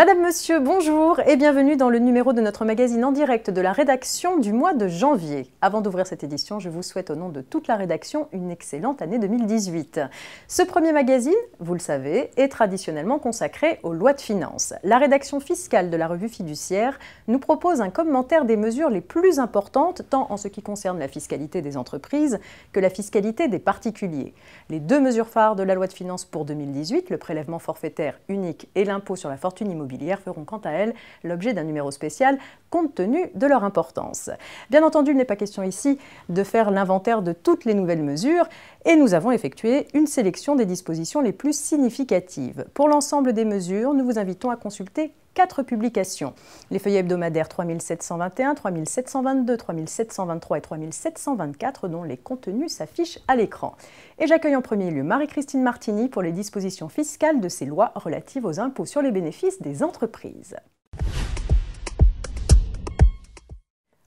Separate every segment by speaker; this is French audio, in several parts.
Speaker 1: Madame, Monsieur, bonjour et bienvenue dans le numéro de notre magazine en direct de la rédaction du mois de janvier. Avant d'ouvrir cette édition, je vous souhaite au nom de toute la rédaction une excellente année 2018. Ce premier magazine, vous le savez, est traditionnellement consacré aux lois de finances. La rédaction fiscale de la revue Fiduciaire nous propose un commentaire des mesures les plus importantes, tant en ce qui concerne la fiscalité des entreprises que la fiscalité des particuliers. Les deux mesures phares de la loi de finances pour 2018, le prélèvement forfaitaire unique et l'impôt sur la fortune immobilière, feront quant à elles l'objet d'un numéro spécial compte tenu de leur importance. Bien entendu, il n'est pas question ici de faire l'inventaire de toutes les nouvelles mesures et nous avons effectué une sélection des dispositions les plus significatives. Pour l'ensemble des mesures, nous vous invitons à consulter 4 publications. Les feuillets hebdomadaires 3721, 3722, 3723 et 3724 dont les contenus s'affichent à l'écran. Et j'accueille en premier lieu Marie-Christine Martini pour les dispositions fiscales de ces lois relatives aux impôts sur les bénéfices des entreprises.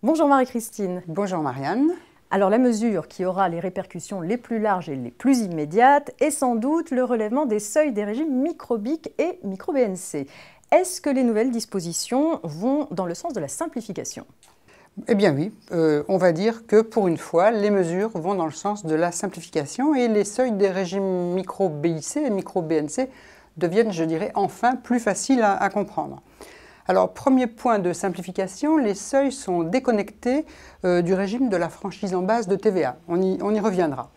Speaker 1: Bonjour Marie-Christine.
Speaker 2: Bonjour Marianne.
Speaker 1: Alors la mesure qui aura les répercussions les plus larges et les plus immédiates est sans doute le relèvement des seuils des régimes micro-BIC et micro-BNC. Est-ce que les nouvelles dispositions vont dans le sens de la simplification ?
Speaker 2: Eh bien oui, on va dire que pour une fois, les mesures vont dans le sens de la simplification et les seuils des régimes micro-BIC et micro-BNC deviennent, je dirais, enfin plus faciles à comprendre. Alors, premier point de simplification, les seuils sont déconnectés du régime de la franchise en base de TVA. On y reviendra.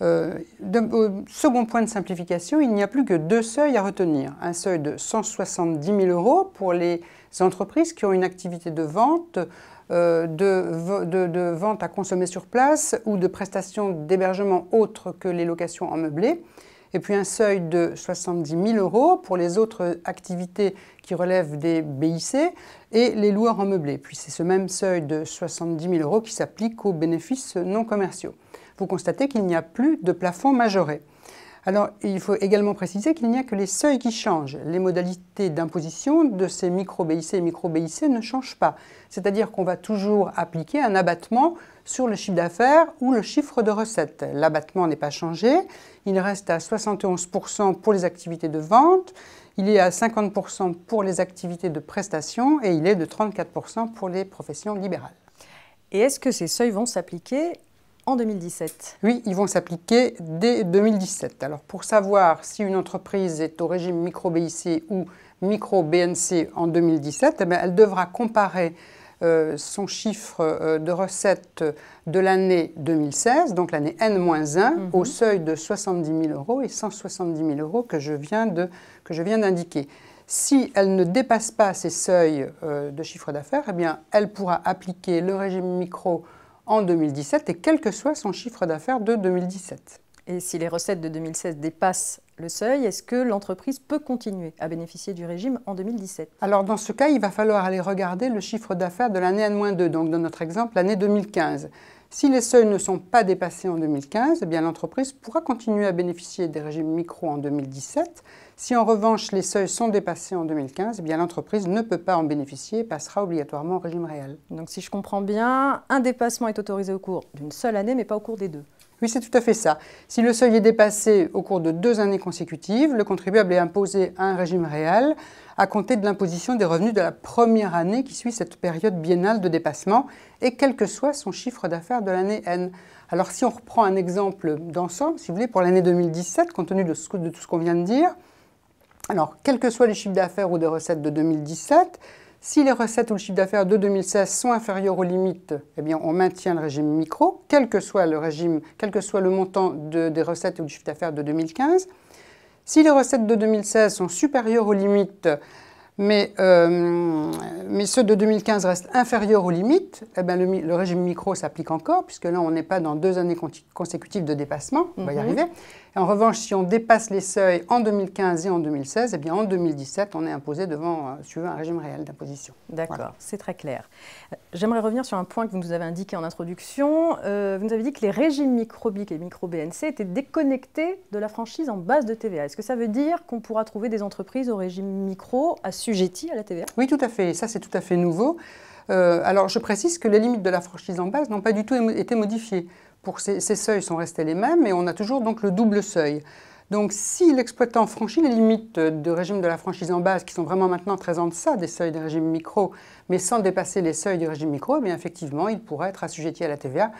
Speaker 2: Second point de simplification, il n'y a plus que 2 seuils à retenir. Un seuil de 170 000 € pour les entreprises qui ont une activité de vente, de vente à consommer sur place ou de prestations d'hébergement autres que les locations en meublé. Et puis un seuil de 70 000 € pour les autres activités qui relèvent des BIC et les loueurs en meublé. Puis c'est ce même seuil de 70 000 € qui s'applique aux bénéfices non commerciaux. Vous constatez qu'il n'y a plus de plafond majoré. Alors, il faut également préciser qu'il n'y a que les seuils qui changent. Les modalités d'imposition de ces micro-BIC et micro-BIC ne changent pas. C'est-à-dire qu'on va toujours appliquer un abattement sur le chiffre d'affaires ou le chiffre de recettes. L'abattement n'est pas changé. Il reste à 71 % pour les activités de vente, il est à 50 % pour les activités de prestation et il est de 34 % pour les professions libérales.
Speaker 1: Et est-ce que ces seuils vont s'appliquer en 2017? Oui,
Speaker 2: ils vont s'appliquer dès 2017. Alors pour savoir si une entreprise est au régime micro-BIC ou micro-BNC en 2017, eh bien, elle devra comparer son chiffre de recettes de l'année 2016, donc l'année N-1, au seuil de 70 000 € et 170 000 € que je viens d'indiquer. Si elle ne dépasse pas ces seuils de chiffre d'affaires, eh bien, elle pourra appliquer le régime micro en 2017 et quel que soit son chiffre d'affaires de 2017.
Speaker 1: Et si les recettes de 2016 dépassent le seuil, est-ce que l'entreprise peut continuer à bénéficier du régime en 2017?
Speaker 2: Alors dans ce cas, il va falloir aller regarder le chiffre d'affaires de l'année N-2, donc dans notre exemple l'année 2015. Si les seuils ne sont pas dépassés en 2015, eh bien l'entreprise pourra continuer à bénéficier des régimes micro en 2017. Si en revanche les seuils sont dépassés en 2015, eh bien l'entreprise ne peut pas en bénéficier et passera obligatoirement au régime réel.
Speaker 1: Donc si je comprends bien, un dépassement est autorisé au cours d'une seule année, mais pas au cours des 2.
Speaker 2: Oui, c'est tout à fait ça. Si le seuil est dépassé au cours de 2 années consécutives, le contribuable est imposé à un régime réel à compter de l'imposition des revenus de la première année qui suit cette période biennale de dépassement et quel que soit son chiffre d'affaires de l'année N. Alors si on reprend un exemple d'ensemble, si vous voulez, pour l'année 2017, compte tenu de tout ce qu'on vient de dire, alors quel que soit les chiffres d'affaires ou des recettes de 2017, si les recettes ou le chiffre d'affaires de 2016 sont inférieurs aux limites, eh bien on maintient le régime micro, quel que soit le montant des recettes ou du chiffre d'affaires de 2015. Si les recettes de 2016 sont supérieures aux limites, mais ceux de 2015 restent inférieurs aux limites, eh bien le régime micro s'applique encore, puisque là on n'est pas dans 2 années consécutives de dépassement, on va y arriver. Et en revanche, si on dépasse les seuils en 2015 et en 2016, eh bien en 2017, on est imposé suivant un régime réel d'imposition.
Speaker 1: D'accord,
Speaker 2: voilà.
Speaker 1: C'est très clair. J'aimerais revenir sur un point que vous nous avez indiqué en introduction. Vous nous avez dit que les régimes micro-BIC et micro-BNC étaient déconnectés de la franchise en base de TVA. Est-ce que ça veut dire qu'on pourra trouver des entreprises au régime micro assujetties à la TVA?
Speaker 2: Oui, tout à fait. Ça, c'est tout à fait nouveau. Alors, je précise que les limites de la franchise en base n'ont pas du tout été modifiées. Ces seuils sont restés les mêmes et on a toujours donc le double seuil. Donc si l'exploitant franchit les limites du régime de la franchise en base, qui sont vraiment maintenant très en deçà des seuils des régimes micro, mais sans dépasser les seuils du régime micro, eh bien effectivement, il pourrait être assujetti à la TVA,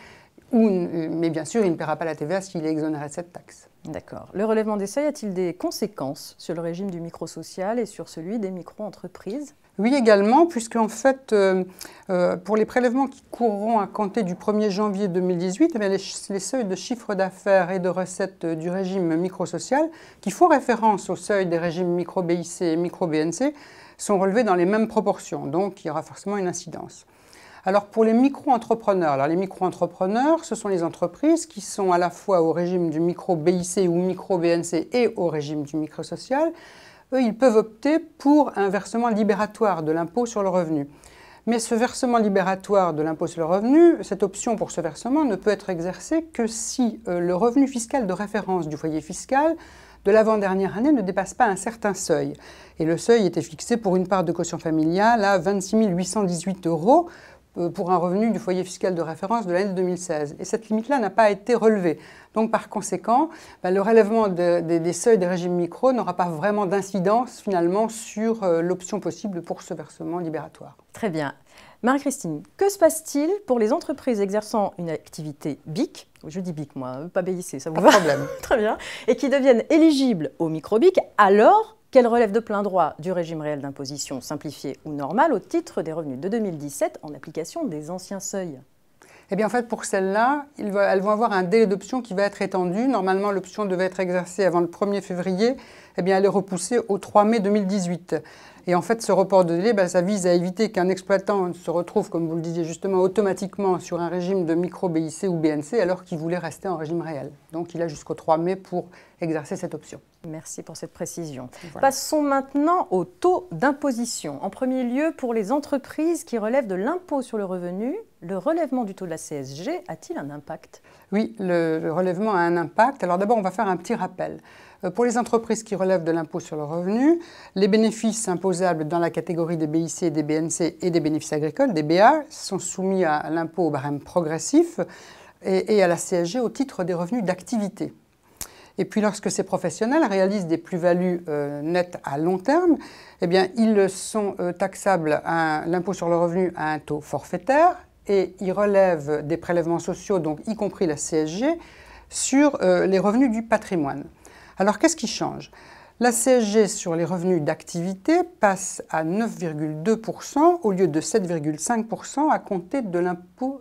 Speaker 2: mais bien sûr, il ne paiera pas la TVA s'il est exonéré de cette taxe.
Speaker 1: D'accord. Le relèvement des seuils a-t-il des conséquences sur le régime du micro-social et sur celui des micro-entreprises?
Speaker 2: Oui, également, puisque en fait, pour les prélèvements qui courront à compter du 1er janvier 2018, eh bien, les seuils de chiffre d'affaires et de recettes du régime micro-social, qui font référence aux seuils des régimes micro-BIC et micro-BNC, sont relevés dans les mêmes proportions. Donc, il y aura forcément une incidence. Alors, pour les micro-entrepreneurs, les micro-entrepreneurs, ce sont les entreprises qui sont à la fois au régime du micro-BIC ou micro-BNC et au régime du micro-social. Eux, ils peuvent opter pour un versement libératoire de l'impôt sur le revenu. Mais ce versement libératoire de l'impôt sur le revenu, cette option pour ce versement ne peut être exercée que si le revenu fiscal de référence du foyer fiscal de l'avant-dernière année ne dépasse pas un certain seuil. Et le seuil était fixé pour une part de quotient familiale à 26 818 € pour un revenu du foyer fiscal de référence de l'année 2016. Et cette limite-là n'a pas été relevée. Donc par conséquent, le relèvement des seuils des régimes micro n'aura pas vraiment d'incidence finalement sur l'option possible pour ce versement libératoire.
Speaker 1: Très bien. Marie-Christine, que se passe-t-il pour les entreprises exerçant une activité BIC, je dis BIC moi, pas BIC, ça vous va?
Speaker 2: Pas de problème.
Speaker 1: Très bien. Et qui deviennent éligibles au micro-BIC alors qu'elles relèvent de plein droit du régime réel d'imposition simplifié ou normal au titre des revenus de 2017 en application des anciens seuils?
Speaker 2: Eh bien, en fait, pour celles-là, elles vont avoir un délai d'option qui va être étendu. Normalement, l'option devait être exercée avant le 1er février. Eh bien, elle est repoussée au 3 mai 2018. Et en fait, ce report de délai, ça vise à éviter qu'un exploitant se retrouve, comme vous le disiez justement, automatiquement sur un régime de micro-BIC ou BNC alors qu'il voulait rester en régime réel. Donc, il a jusqu'au 3 mai pour exercer cette option.
Speaker 1: Merci pour cette précision.
Speaker 2: Voilà.
Speaker 1: Passons maintenant au taux d'imposition. En premier lieu, pour les entreprises qui relèvent de l'impôt sur le revenu, le relèvement du taux de la CSG a-t-il un impact?
Speaker 2: Oui, le relèvement a un impact. Alors d'abord, on va faire un petit rappel. Pour les entreprises qui relèvent de l'impôt sur le revenu, les bénéfices imposables dans la catégorie des BIC, des BNC et des bénéfices agricoles, des BA, sont soumis à l'impôt au barème progressif et à la CSG au titre des revenus d'activité. Et puis lorsque ces professionnels réalisent des plus-values nettes à long terme, eh bien, ils sont taxables à l'impôt sur le revenu à un taux forfaitaire et ils relèvent des prélèvements sociaux, donc y compris la CSG, sur les revenus du patrimoine. Alors qu'est-ce qui change? La CSG sur les revenus d'activité passe à 9,2% au lieu de 7,5% à compter de l'impôt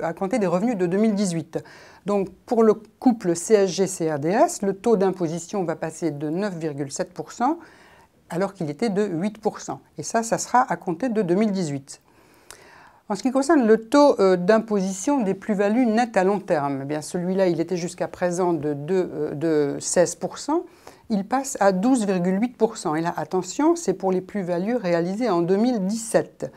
Speaker 2: à compter des revenus de 2018. Donc pour le couple CSG-CRDS, le taux d'imposition va passer de 9,7% alors qu'il était de 8%. Et ça sera à compter de 2018. En ce qui concerne le taux d'imposition des plus-values nettes à long terme, eh bien celui-là, il était jusqu'à présent de 16%, il passe à 12,8%. Et là, attention, c'est pour les plus-values réalisées en 2017.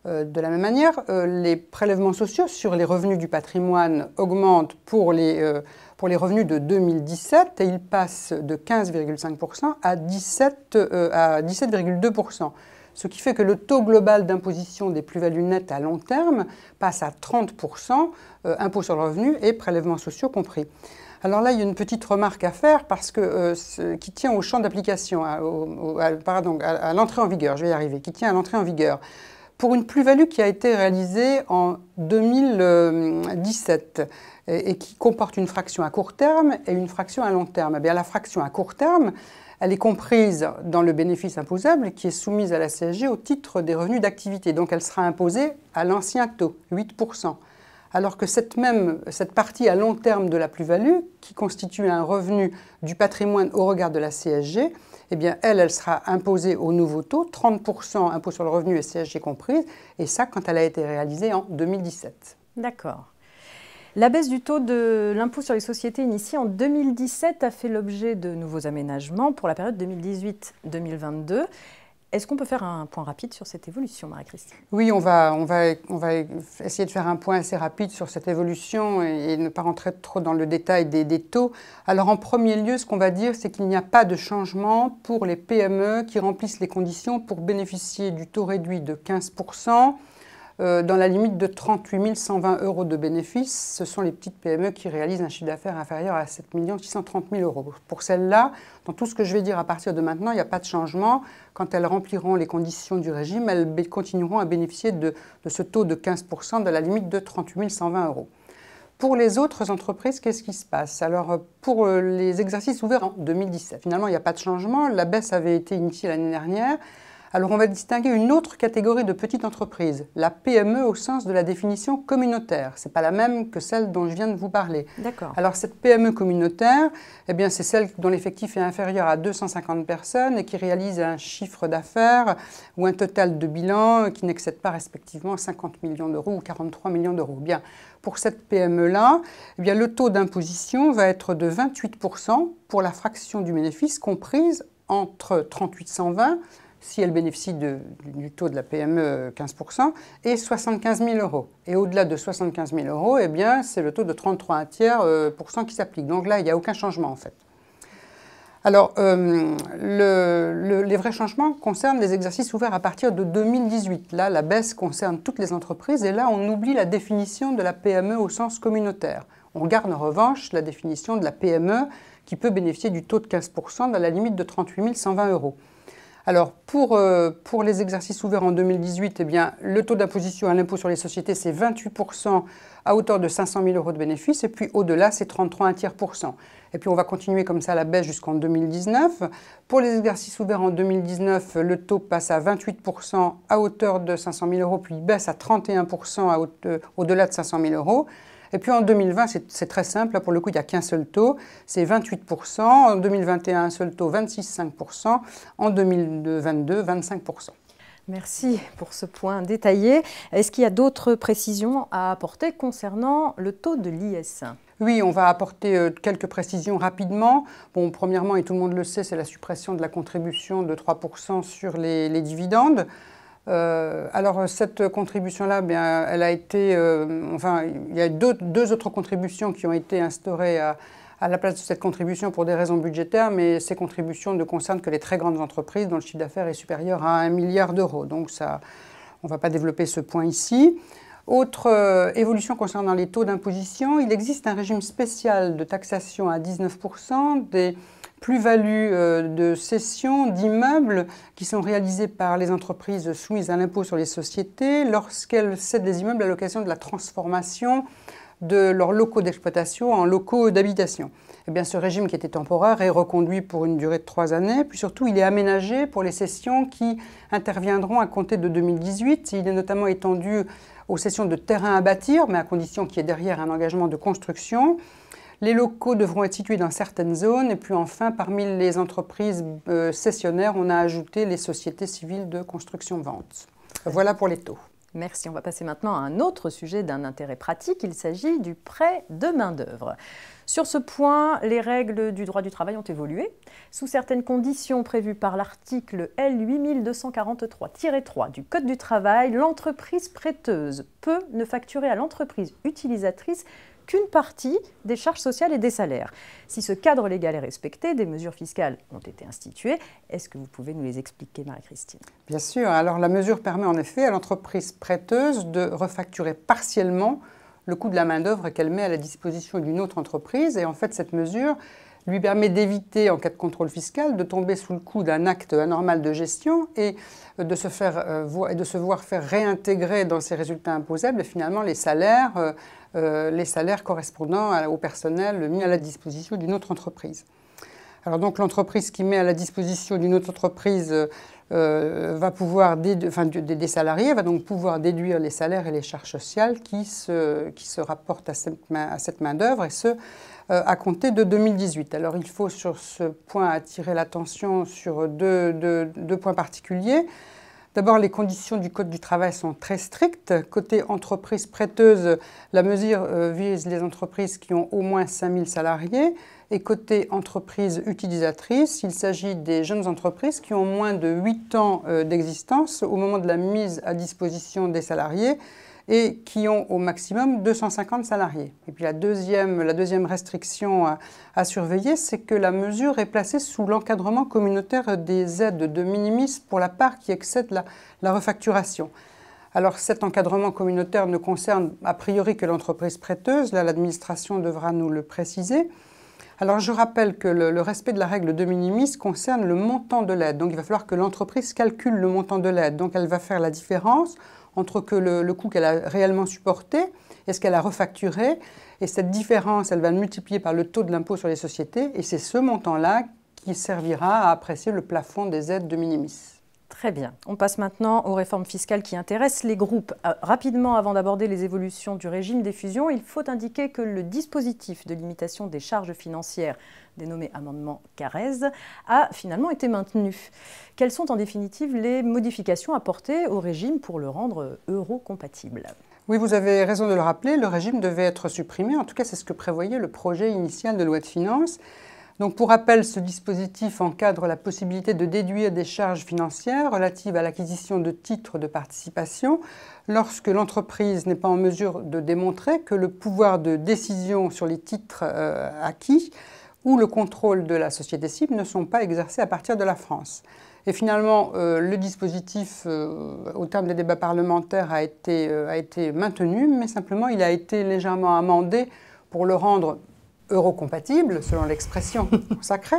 Speaker 2: De la même manière, les prélèvements sociaux sur les revenus du patrimoine augmentent pour les revenus de 2017 et ils passent de 15,5% à 17,2%. Ce qui fait que le taux global d'imposition des plus-values nettes à long terme passe à 30%, impôt sur le revenu et prélèvements sociaux compris. Alors là, il y a une petite remarque à faire parce que, qui tient au champ d'application, à l'entrée en vigueur, je vais y arriver, qui tient à l'entrée en vigueur. Pour une plus-value qui a été réalisée en 2017 et qui comporte une fraction à court terme et une fraction à long terme, eh bien, la fraction à court terme, elle est comprise dans le bénéfice imposable qui est soumise à la CSG au titre des revenus d'activité. Donc elle sera imposée à l'ancien taux, 8%. Alors que cette partie à long terme de la plus-value, qui constitue un revenu du patrimoine au regard de la CSG, eh bien elle sera imposée au nouveau taux, 30% impôt sur le revenu et CSG comprise, et ça quand elle a été réalisée en 2017.
Speaker 1: D'accord. La baisse du taux de l'impôt sur les sociétés initiée en 2017 a fait l'objet de nouveaux aménagements pour la période 2018-2022. Est-ce qu'on peut faire un point rapide sur cette évolution, Marie-Christine?
Speaker 2: Oui, on va essayer de faire un point assez rapide sur cette évolution et ne pas rentrer trop dans le détail des taux. Alors en premier lieu, ce qu'on va dire, c'est qu'il n'y a pas de changement pour les PME qui remplissent les conditions pour bénéficier du taux réduit de 15%. dans la limite de 38 120 € de bénéfices. Ce sont les petites PME qui réalisent un chiffre d'affaires inférieur à 7 630 000 €. Pour celles-là, dans tout ce que je vais dire à partir de maintenant, il n'y a pas de changement. Quand elles rempliront les conditions du régime, elles continueront à bénéficier de ce taux de 15% de la limite de 38 120 €. Pour les autres entreprises, qu'est-ce qui se passe? Alors, pour les exercices ouverts en 2017, finalement, il n'y a pas de changement. La baisse avait été initiée l'année dernière. Alors, on va distinguer une autre catégorie de petites entreprises, la PME au sens de la définition communautaire. Ce n'est pas la même que celle dont je viens de vous parler.
Speaker 1: D'accord.
Speaker 2: Alors, cette PME communautaire, eh bien, c'est celle dont l'effectif est inférieur à 250 personnes et qui réalise un chiffre d'affaires ou un total de bilan qui n'excède pas respectivement 50 millions d'euros ou 43 millions d'euros. Bien, pour cette PME-là, eh bien, le taux d'imposition va être de 28% pour la fraction du bénéfice comprise entre 38 120 si elle bénéficie du taux de la PME 15%, et 75 000 €. Et au-delà de 75 000 €, eh bien, c'est le taux de 33,1% qui s'applique. Donc là, il n'y a aucun changement en fait. Alors, les vrais changements concernent les exercices ouverts à partir de 2018. Là, la baisse concerne toutes les entreprises et là, on oublie la définition de la PME au sens communautaire. On garde en revanche la définition de la PME qui peut bénéficier du taux de 15% dans la limite de 38 120 €. Alors, pour les exercices ouverts en 2018, eh bien, le taux d'imposition à l'impôt sur les sociétés, c'est 28% à hauteur de 500 000 € de bénéfices, et puis au-delà, c'est 33,1%. Et puis, on va continuer comme ça à la baisse jusqu'en 2019. Pour les exercices ouverts en 2019, le taux passe à 28% à hauteur de 500 000 €, puis il baisse à 31% au-delà de 500 000 €. Et puis en 2020, c'est très simple, là pour le coup il n'y a qu'un seul taux, c'est 28%, en 2021 un seul taux 26,5%, en 2022 25%.
Speaker 1: Merci pour ce point détaillé. Est-ce qu'il y a d'autres précisions à apporter concernant le taux de l'IS?
Speaker 2: Oui, on va apporter quelques précisions rapidement. Bon, premièrement, et tout le monde le sait, c'est la suppression de la contribution de 3% sur les dividendes. Alors cette contribution-là, bien, elle a été, enfin, il y a deux autres contributions qui ont été instaurées à la place de cette contribution pour des raisons budgétaires, mais ces contributions ne concernent que les très grandes entreprises dont le chiffre d'affaires est supérieur à 1 milliard d'euros. Donc ça, on ne va pas développer ce point ici. Autre évolution concernant les taux d'imposition, il existe un régime spécial de taxation à 19% des plus-values de cession d'immeubles qui sont réalisées par les entreprises soumises à l'impôt sur les sociétés lorsqu'elles cèdent des immeubles à l'occasion de la transformation de leurs locaux d'exploitation en locaux d'habitation. Eh bien, ce régime qui était temporaire est reconduit pour une durée de 3 années, puis surtout il est aménagé pour les cessions qui interviendront à compter de 2018. Il est notamment étendu aux cessions de terrains à bâtir, mais à condition qu'il y ait derrière un engagement de construction. Les locaux devront être situés dans certaines zones. Et puis enfin, parmi les entreprises cessionnaires, on a ajouté les sociétés civiles de construction-vente. Voilà pour les taux.
Speaker 1: Merci. On va passer maintenant à un autre sujet d'un intérêt pratique. Il s'agit du prêt de main-d'œuvre. Sur ce point, les règles du droit du travail ont évolué. Sous certaines conditions prévues par l'article L 8243-3 du Code du travail, l'entreprise prêteuse peut ne facturer à l'entreprise utilisatrice qu'une partie des charges sociales et des salaires. Si ce cadre légal est respecté, des mesures fiscales ont été instituées. Est-ce que vous pouvez nous les expliquer, Marie-Christine?
Speaker 2: Bien sûr. Alors la mesure permet en effet à l'entreprise prêteuse de refacturer partiellement le coût de la main-d'œuvre qu'elle met à la disposition d'une autre entreprise. Et en fait, cette mesure lui permet d'éviter, en cas de contrôle fiscal, de tomber sous le coup d'un acte anormal de gestion et de se voir faire réintégrer dans ses résultats imposables finalement les salaires correspondant au personnel mis à la disposition d'une autre entreprise. Alors donc l'entreprise qui met à la disposition d'une autre entreprise va pouvoir des salariés va donc pouvoir déduire les salaires et les charges sociales qui se rapportent à cette main-d'œuvre, et ce à compter de 2018. Alors il faut sur ce point attirer l'attention sur deux points particuliers. D'abord, les conditions du Code du travail sont très strictes. Côté entreprise prêteuse, la mesure vise les entreprises qui ont au moins 5 000 salariés. Et côté entreprise utilisatrice, il s'agit des jeunes entreprises qui ont moins de 8 ans d'existence au moment de la mise à disposition des salariés et qui ont au maximum 250 salariés. Et puis la deuxième restriction à surveiller, c'est que la mesure est placée sous l'encadrement communautaire des aides de minimis pour la part qui excède la refacturation. Alors cet encadrement communautaire ne concerne a priori que l'entreprise prêteuse, là l'administration devra nous le préciser. Alors je rappelle que le respect de la règle de minimis concerne le montant de l'aide, donc il va falloir que l'entreprise calcule le montant de l'aide, donc elle va faire la différence entre le coût qu'elle a réellement supporté et ce qu'elle a refacturé, et cette différence elle va le multiplier par le taux de l'impôt sur les sociétés, et c'est ce montant-là qui servira à apprécier le plafond des aides de minimis.
Speaker 1: Très bien. On passe maintenant aux réformes fiscales qui intéressent les groupes. Rapidement, avant d'aborder les évolutions du régime des fusions, il faut indiquer que le dispositif de limitation des charges financières, dénommé amendement Carrez, a finalement été maintenu. Quelles sont en définitive les modifications apportées au régime pour le rendre euro-compatible ?
Speaker 2: Oui, vous avez raison de le rappeler, le régime devait être supprimé. En tout cas, c'est ce que prévoyait le projet initial de loi de finances. Donc, pour rappel, ce dispositif encadre la possibilité de déduire des charges financières relatives à l'acquisition de titres de participation lorsque l'entreprise n'est pas en mesure de démontrer que le pouvoir de décision sur les titres acquis ou le contrôle de la société cible ne sont pas exercés à partir de la France. Et finalement, le dispositif, au terme des débats parlementaires, a été maintenu, mais simplement il a été légèrement amendé pour le rendre euro-compatible, selon l'expression consacrée.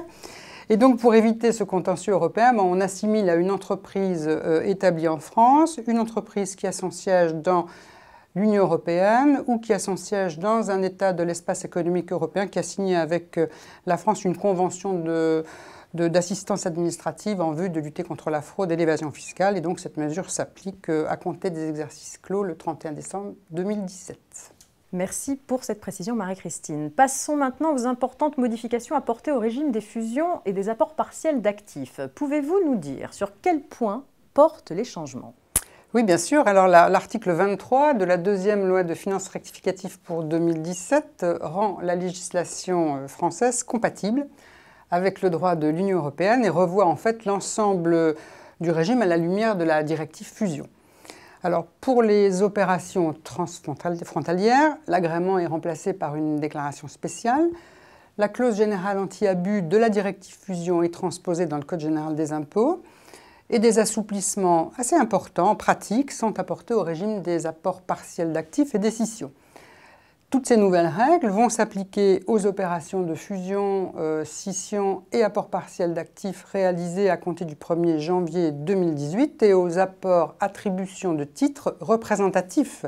Speaker 2: Et donc, pour éviter ce contentieux européen, on assimile à une entreprise établie en France, une entreprise qui a son siège dans l'Union européenne ou qui a son siège dans un État de l'espace économique européen qui a signé avec la France une convention d'assistance administrative en vue de lutter contre la fraude et l'évasion fiscale. Et donc, cette mesure s'applique à compter des exercices clos le 31 décembre 2017.
Speaker 1: Merci pour cette précision, Marie-Christine. Passons maintenant aux importantes modifications apportées au régime des fusions et des apports partiels d'actifs. Pouvez-vous nous dire sur quel point portent les changements ?
Speaker 2: Oui, bien sûr. Alors, l'article 23 de la deuxième loi de finances rectificative pour 2017 rend la législation française compatible avec le droit de l'Union européenne et revoit en fait l'ensemble du régime à la lumière de la directive fusion. Alors, pour les opérations transfrontalières, l'agrément est remplacé par une déclaration spéciale. La clause générale anti-abus de la directive fusion est transposée dans le Code général des impôts. Et des assouplissements assez importants, pratiques, sont apportés au régime des apports partiels d'actifs et des scissions. Toutes ces nouvelles règles vont s'appliquer aux opérations de fusion, scission et apports partiels d'actifs réalisés à compter du 1er janvier 2018 et aux apports attributions de titres représentatifs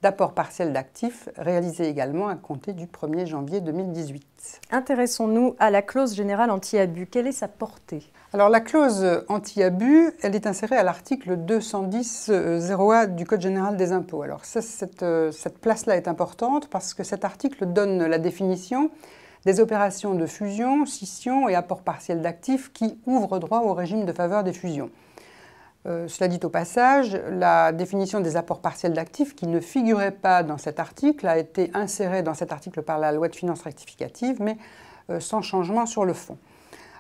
Speaker 2: d'apports partiels d'actifs réalisés également à compter du 1er janvier 2018.
Speaker 1: Intéressons-nous à la clause générale anti-abus. Quelle est sa portée ?
Speaker 2: Alors la clause anti-abus, elle est insérée à l'article 210.0a du Code général des impôts. Alors cette place-là est importante parce que cet article donne la définition des opérations de fusion, scission et apport partiel d'actifs qui ouvrent droit au régime de faveur des fusions. Cela dit au passage, la définition des apports partiels d'actifs qui ne figurait pas dans cet article a été insérée dans cet article par la loi de finances rectificative, mais sans changement sur le fond.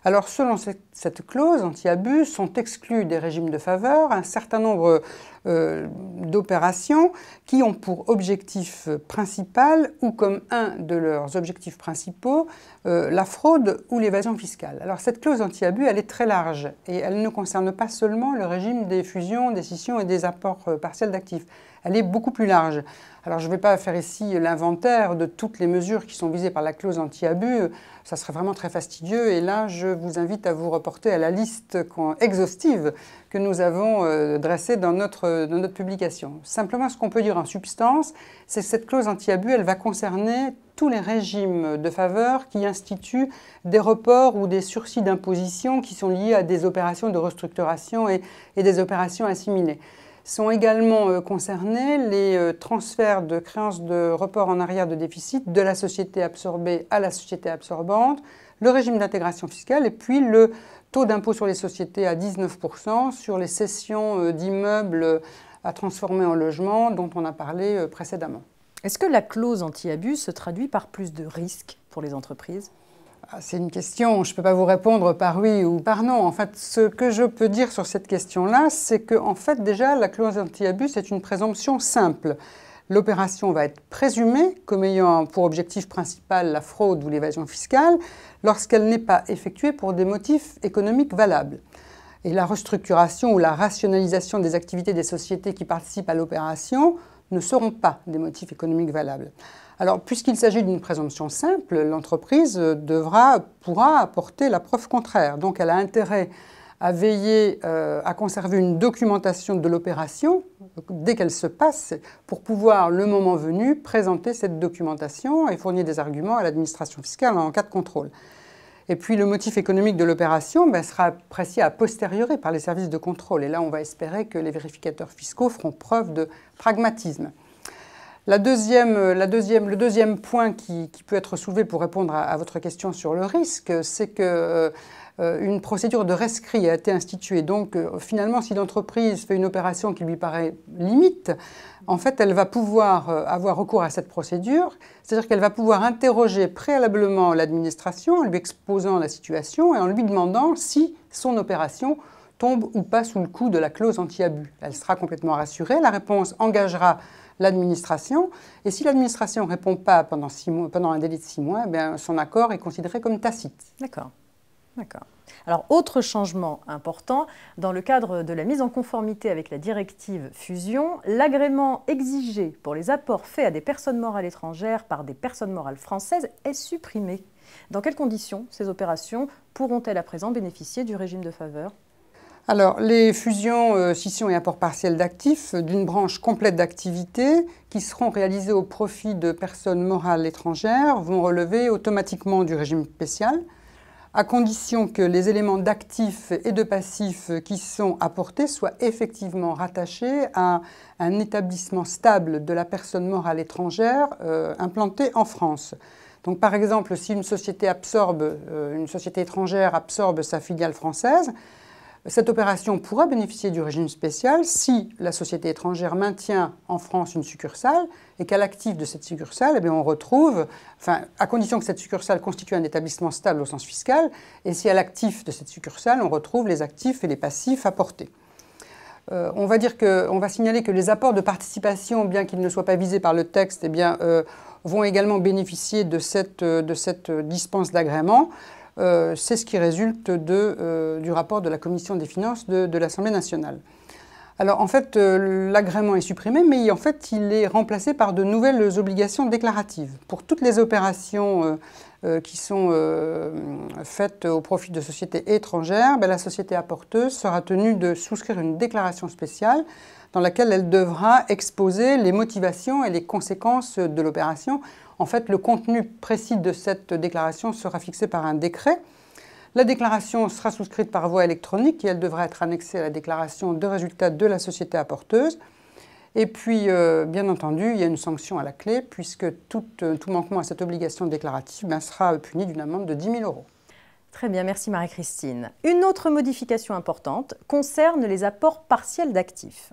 Speaker 2: Alors, selon cette clause anti-abus, sont exclus des régimes de faveur un certain nombre d'opérations qui ont pour objectif principal, ou comme un de leurs objectifs principaux, la fraude ou l'évasion fiscale. Alors, cette clause anti-abus, elle est très large et elle ne concerne pas seulement le régime des fusions, des scissions et des apports partiels d'actifs. Elle est beaucoup plus large. Alors, je ne vais pas faire ici l'inventaire de toutes les mesures qui sont visées par la clause anti-abus. Ça serait vraiment très fastidieux. Et là, je vous invite à vous reporter à la liste exhaustive que nous avons dressée dans notre publication. Simplement, ce qu'on peut dire en substance, c'est que cette clause anti-abus, elle va concerner tous les régimes de faveur qui instituent des reports ou des sursis d'imposition qui sont liés à des opérations de restructuration et des opérations assimilées. Sont également concernés les transferts de créances de report en arrière de déficit de la société absorbée à la société absorbante, le régime d'intégration fiscale et puis le taux d'impôt sur les sociétés à 19% sur les cessions d'immeubles à transformer en logement dont on a parlé précédemment.
Speaker 1: Est-ce que la clause anti-abus se traduit par plus de risques pour les entreprises ?
Speaker 2: C'est une question, je ne peux pas vous répondre par oui ou par non. En fait, ce que je peux dire sur cette question-là, c'est que en fait, déjà, la clause anti-abus, c'est une présomption simple. L'opération va être présumée comme ayant pour objectif principal la fraude ou l'évasion fiscale lorsqu'elle n'est pas effectuée pour des motifs économiques valables. Et la restructuration ou la rationalisation des activités des sociétés qui participent à l'opération ne seront pas des motifs économiques valables. Alors, puisqu'il s'agit d'une présomption simple, l'entreprise pourra apporter la preuve contraire. Donc, elle a intérêt à veiller à conserver une documentation de l'opération dès qu'elle se passe pour pouvoir, le moment venu, présenter cette documentation et fournir des arguments à l'administration fiscale en cas de contrôle. Et puis le motif économique de l'opération sera apprécié a posteriori par les services de contrôle. Et là, on va espérer que les vérificateurs fiscaux feront preuve de pragmatisme. Le deuxième point qui peut être soulevé pour répondre à votre question sur le risque, c'est que une procédure de rescrit a été instituée. Donc, finalement, si l'entreprise fait une opération qui lui paraît limite, en fait, elle va pouvoir avoir recours à cette procédure, c'est-à-dire qu'elle va pouvoir interroger préalablement l'administration en lui exposant la situation et en lui demandant si son opération tombe ou pas sous le coup de la clause anti-abus. Elle sera complètement rassurée, la réponse engagera l'administration, et si l'administration ne répond pas pendant un délai de 6 mois, son accord est considéré comme tacite.
Speaker 1: D'accord. D'accord. Alors, autre changement important, dans le cadre de la mise en conformité avec la directive fusion, l'agrément exigé pour les apports faits à des personnes morales étrangères par des personnes morales françaises est supprimé. Dans quelles conditions ces opérations pourront-elles à présent bénéficier du régime de faveur ?
Speaker 2: Alors, les fusions, scissions et apports partiels d'actifs d'une branche complète d'activité qui seront réalisées au profit de personnes morales étrangères vont relever automatiquement du régime spécial, à condition que les éléments d'actifs et de passifs qui sont apportés soient effectivement rattachés à un établissement stable de la personne morale étrangère implantée en France. Donc, par exemple, si une société étrangère absorbe sa filiale française, cette opération pourra bénéficier du régime spécial si la société étrangère maintient en France une succursale et qu'à l'actif de cette succursale, on retrouve, à condition que cette succursale constitue un établissement stable au sens fiscal, et si à l'actif de cette succursale, on retrouve les actifs et les passifs apportés. On va signaler que les apports de participation, bien qu'ils ne soient pas visés par le texte, vont également bénéficier de cette dispense d'agrément. C'est ce qui résulte du rapport de la Commission des finances de l'Assemblée nationale. Alors en fait, l'agrément est supprimé, mais en fait, il est remplacé par de nouvelles obligations déclaratives. Pour toutes les opérations qui sont faites au profit de sociétés étrangères, la société apporteuse sera tenue de souscrire une déclaration spéciale dans laquelle elle devra exposer les motivations et les conséquences de l'opération. En fait, le contenu précis de cette déclaration sera fixé par un décret. La déclaration sera souscrite par voie électronique et elle devra être annexée à la déclaration de résultats de la société apporteuse. Et puis, bien entendu, il y a une sanction à la clé puisque tout manquement à cette obligation déclarative sera puni d'une amende de 10 000 €.
Speaker 1: Très bien, merci Marie-Christine. Une autre modification importante concerne les apports partiels d'actifs.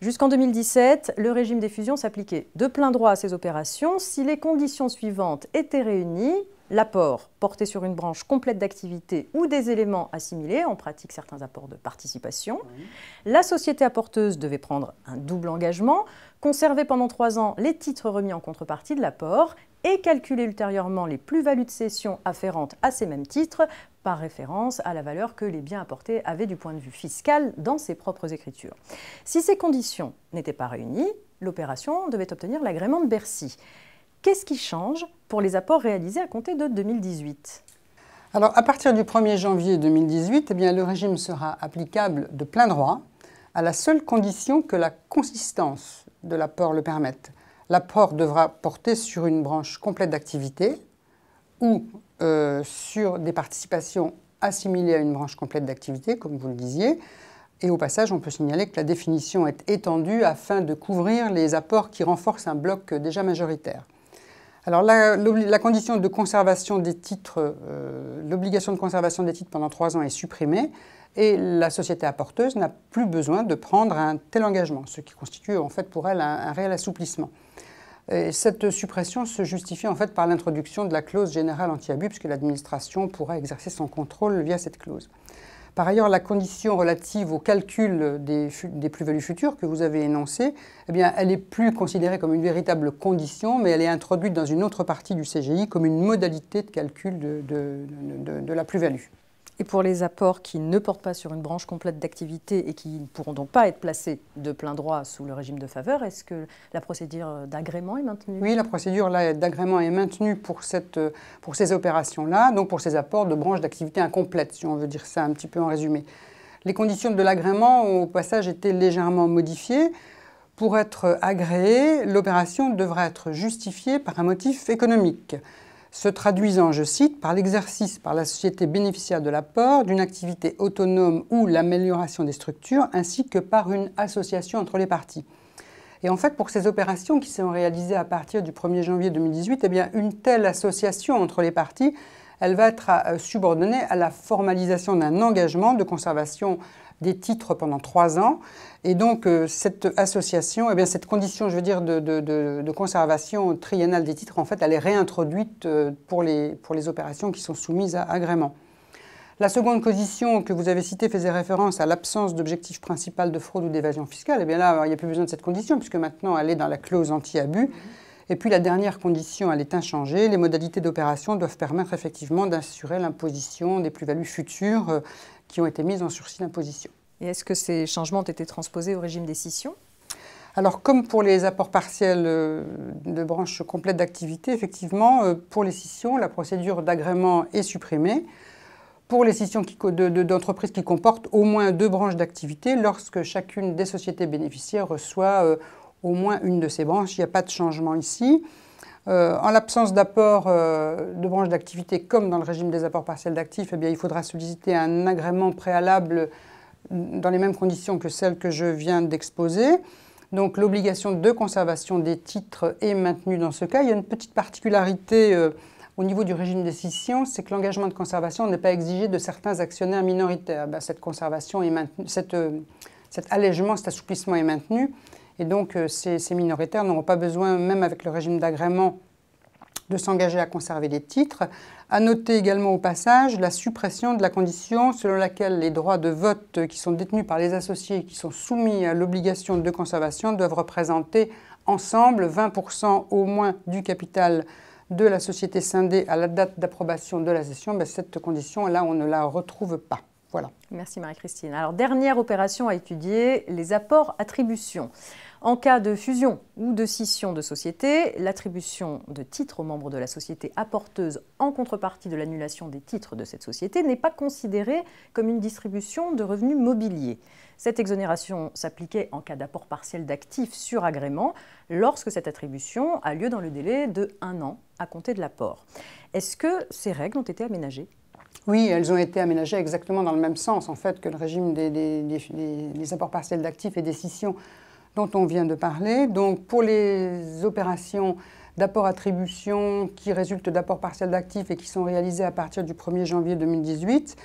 Speaker 1: Jusqu'en 2017, le régime des fusions s'appliquait de plein droit à ces opérations si les conditions suivantes étaient réunies: l'apport porté sur une branche complète d'activité ou des éléments assimilés, en pratique certains apports de participation. Oui. La société apporteuse devait prendre un double engagement, conserver pendant 3 ans les titres remis en contrepartie de l'apport et calculer ultérieurement les plus-values de cession afférentes à ces mêmes titres par référence à la valeur que les biens apportés avaient du point de vue fiscal dans ses propres écritures. Si ces conditions n'étaient pas réunies, l'opération devait obtenir l'agrément de Bercy. Qu'est-ce qui change pour les apports réalisés à compter de 2018 ?
Speaker 2: Alors, à partir du 1er janvier 2018, le régime sera applicable de plein droit à la seule condition que la consistance de l'apport le permette. L'apport devra porter sur une branche complète d'activité ou sur des participations assimilées à une branche complète d'activité, comme vous le disiez. Et au passage, on peut signaler que la définition est étendue afin de couvrir les apports qui renforcent un bloc déjà majoritaire. Alors la condition de conservation des titres, l'obligation de conservation des titres pendant 3 ans est supprimée et la société apporteuse n'a plus besoin de prendre un tel engagement, ce qui constitue en fait pour elle un réel assouplissement. Et cette suppression se justifie en fait par l'introduction de la clause générale anti-abus, puisque l'administration pourra exercer son contrôle via cette clause. Par ailleurs, la condition relative au calcul des plus-values futures que vous avez énoncée, elle n'est plus considérée comme une véritable condition, mais elle est introduite dans une autre partie du CGI comme une modalité de calcul de la plus-value.
Speaker 1: Et pour les apports qui ne portent pas sur une branche complète d'activité et qui ne pourront donc pas être placés de plein droit sous le régime de faveur, est-ce que la procédure d'agrément est maintenue?
Speaker 2: Oui, la procédure d'agrément est maintenue pour ces opérations-là, donc pour ces apports de branches d'activité incomplètes, si on veut dire ça un petit peu en résumé. Les conditions de l'agrément ont au passage été légèrement modifiées. Pour être agréée, l'opération devra être justifiée par un motif économique, se traduisant, je cite, par l'exercice par la société bénéficiaire de l'apport d'une activité autonome ou l'amélioration des structures, ainsi que par une association entre les parties. Et en fait, pour ces opérations qui sont réalisées à partir du 1er janvier 2018, eh bien, une telle association entre les parties, elle va être subordonnée à la formalisation d'un engagement de conservation des titres pendant 3 ans. Et donc, cette association, eh bien, cette condition, je veux dire, de conservation triennale des titres, en fait, elle est réintroduite pour les opérations qui sont soumises à agrément. La seconde condition que vous avez citée faisait référence à l'absence d'objectif principal de fraude ou d'évasion fiscale. Eh bien là, il n'y a plus besoin de cette condition, puisque maintenant, elle est dans la clause anti-abus. Et puis la dernière condition, elle est inchangée. Les modalités d'opération doivent permettre effectivement d'assurer l'imposition des plus-values futures qui ont été mises en sursis d'imposition.
Speaker 1: Et est-ce que ces changements ont été transposés au régime des scissions?
Speaker 2: Alors, comme pour les apports partiels de branches complètes d'activité, effectivement, pour les scissions, la procédure d'agrément est supprimée. Pour les scissions d'entreprises qui comportent au moins 2 branches d'activité, lorsque chacune des sociétés bénéficiaires reçoit au moins une de ces branches, il n'y a pas de changement ici. En l'absence d'apport de branches d'activité, comme dans le régime des apports partiels d'actifs, eh bien, il faudra solliciter un agrément préalable dans les mêmes conditions que celles que je viens d'exposer. Donc l'obligation de conservation des titres est maintenue dans ce cas. Il y a une petite particularité au niveau du régime des scissions, c'est que l'engagement de conservation n'est pas exigé de certains actionnaires minoritaires. Cette conservation est maintenue, cet allègement, cet assouplissement est maintenu. Et donc ces minoritaires n'auront pas besoin, même avec le régime d'agrément, de s'engager à conserver les titres. À noter également au passage la suppression de la condition selon laquelle les droits de vote qui sont détenus par les associés qui sont soumis à l'obligation de conservation doivent représenter ensemble 20% au moins du capital de la société scindée à la date d'approbation de la cession. Cette condition-là, on ne la retrouve pas. Voilà.
Speaker 1: Merci Marie-Christine. Alors, dernière opération à étudier, les apports-attributions. En cas de fusion ou de scission de société, l'attribution de titres aux membres de la société apporteuse en contrepartie de l'annulation des titres de cette société n'est pas considérée comme une distribution de revenus mobiliers. Cette exonération s'appliquait en cas d'apport partiel d'actifs sur agrément lorsque cette attribution a lieu dans le délai de 1 an à compter de l'apport. Est-ce que ces règles ont été aménagées ?
Speaker 2: Oui, elles ont été aménagées exactement dans le même sens en fait, que le régime des apports partiels d'actifs et des scissions dont on vient de parler. Donc pour les opérations d'apport-attribution qui résultent d'apports partiels d'actifs et qui sont réalisées à partir du 1er janvier 2018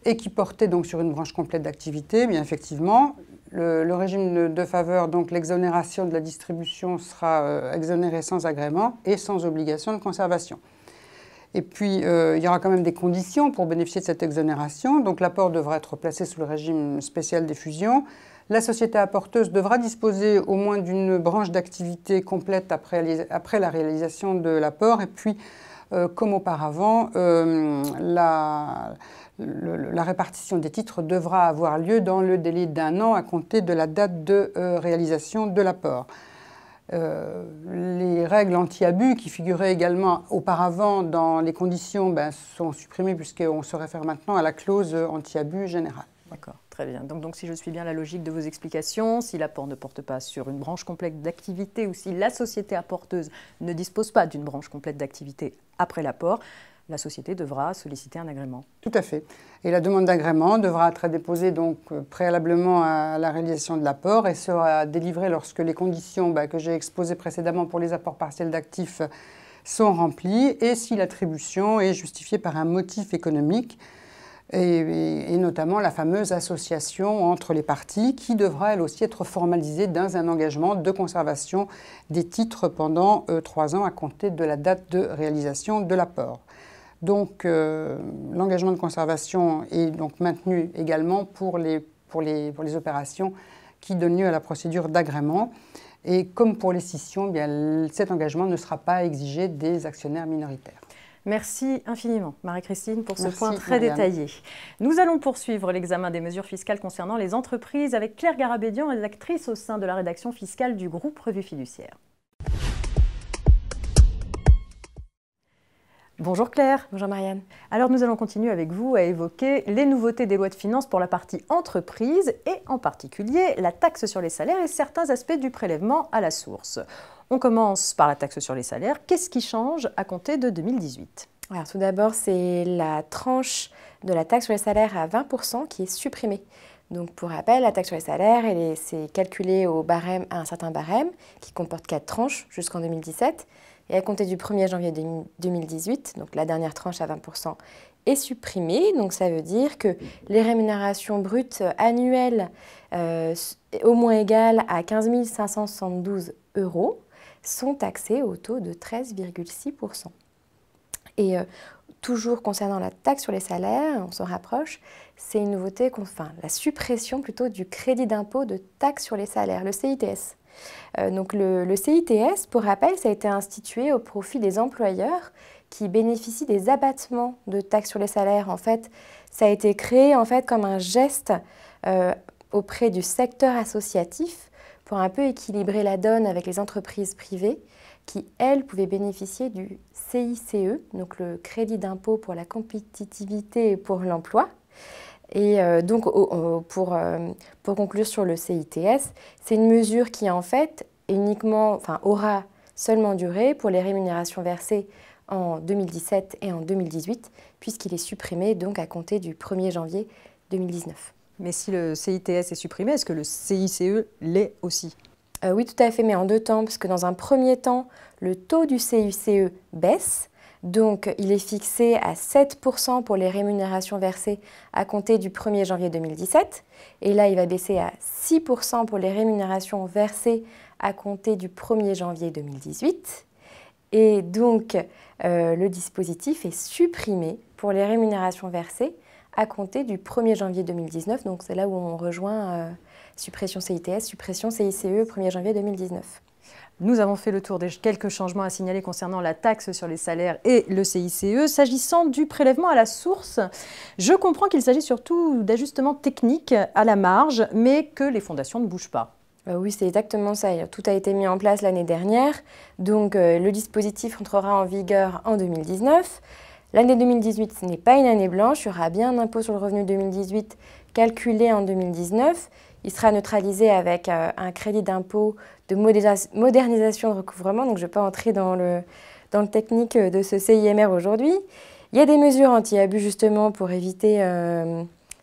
Speaker 2: et qui portaient donc sur une branche complète d'activité, bien effectivement, le régime de faveur, donc l'exonération de la distribution sera exonérée sans agrément et sans obligation de conservation. Et puis, il y aura quand même des conditions pour bénéficier de cette exonération. Donc, l'apport devra être placé sous le régime spécial des fusions. La société apporteuse devra disposer au moins d'une branche d'activité complète après la réalisation de l'apport. Et puis, comme auparavant, la répartition des titres devra avoir lieu dans le délai d'1 an à compter de la date de réalisation de l'apport. Les règles anti-abus qui figuraient également auparavant dans les conditions sont supprimées puisqu'on se réfère maintenant à la clause anti-abus générale.
Speaker 1: D'accord, très bien. Donc si je suis bien la logique de vos explications, si l'apport ne porte pas sur une branche complète d'activité ou si la société apporteuse ne dispose pas d'une branche complète d'activité après l'apport, la société devra solliciter un agrément.
Speaker 2: Tout à fait. Et la demande d'agrément devra être déposée donc préalablement à la réalisation de l'apport et sera délivrée lorsque les conditions que j'ai exposées précédemment pour les apports partiels d'actifs sont remplies et si l'attribution est justifiée par un motif économique et notamment la fameuse association entre les parties qui devra elle aussi être formalisée dans un engagement de conservation des titres pendant 3 ans à compter de la date de réalisation de l'apport. Donc l'engagement de conservation est donc maintenu également pour les opérations qui donnent lieu à la procédure d'agrément. Et comme pour les scissions, cet engagement ne sera pas exigé des actionnaires minoritaires.
Speaker 1: Merci infiniment, Marie-Christine, pour ce
Speaker 2: Merci,
Speaker 1: point très
Speaker 2: Marianne.
Speaker 1: détaillé. Nous allons poursuivre l'examen des mesures fiscales concernant les entreprises avec Claire Garabédian, rédactrice au sein de la rédaction fiscale du groupe Revue Fiduciaire. Bonjour Claire.
Speaker 3: Bonjour Marianne.
Speaker 1: Alors nous allons continuer avec vous à évoquer les nouveautés des lois de finances pour la partie entreprise et en particulier la taxe sur les salaires et certains aspects du prélèvement à la source. On commence par la taxe sur les salaires. Qu'est-ce qui change à compter de 2018 ?
Speaker 3: Alors tout d'abord, c'est la tranche de la taxe sur les salaires à 20% qui est supprimée. Donc pour rappel, la taxe sur les salaires, c'est calculé au barème, à un certain barème qui comporte 4 tranches jusqu'en 2017. Et à compter du 1er janvier 2018, donc la dernière tranche à 20%, est supprimée. Donc ça veut dire que les rémunérations brutes annuelles au moins égales à 15 572 € sont taxées au taux de 13,6%. Et toujours concernant la taxe sur les salaires, on s'en rapproche, c'est une nouveauté, la suppression plutôt du crédit d'impôt de taxe sur les salaires, le CITS. Donc le CITS, pour rappel, ça a été institué au profit des employeurs qui bénéficient des abattements de taxes sur les salaires. En fait, ça a été créé comme un geste auprès du secteur associatif pour un peu équilibrer la donne avec les entreprises privées qui, elles, pouvaient bénéficier du CICE, donc le crédit d'impôt pour la compétitivité et pour l'emploi. Et donc, pour conclure sur le CITS, c'est une mesure qui, en fait, aura seulement duré pour les rémunérations versées en 2017 et en 2018, puisqu'il est supprimé donc à compter du 1er janvier 2019.
Speaker 1: Mais si le CITS est supprimé, est-ce que le CICE l'est aussi ?
Speaker 3: Oui, tout à fait, mais en deux temps, parce que dans un premier temps, le taux du CICE baisse. Donc, il est fixé à 7% pour les rémunérations versées à compter du 1er janvier 2017. Et là, il va baisser à 6% pour les rémunérations versées à compter du 1er janvier 2018. Et donc, le dispositif est supprimé pour les rémunérations versées à compter du 1er janvier 2019. Donc, c'est là où on rejoint suppression CITS, suppression CICE, 1er janvier 2019.
Speaker 1: Nous avons fait le tour des quelques changements à signaler concernant la taxe sur les salaires et le CICE. S'agissant du prélèvement à la source, je comprends qu'il s'agit surtout d'ajustements techniques à la marge, mais que les fondations ne bougent pas.
Speaker 3: Oui, c'est exactement ça. Tout a été mis en place l'année dernière. Donc, le dispositif entrera en vigueur en 2019. L'année 2018, ce n'est pas une année blanche. Il y aura bien un impôt sur le revenu 2018 calculé en 2019. Il sera neutralisé avec un crédit d'impôt de modernisation de recouvrement. Donc, je ne vais pas entrer dans le technique de ce CIMR aujourd'hui. Il y a des mesures anti-abus justement pour éviter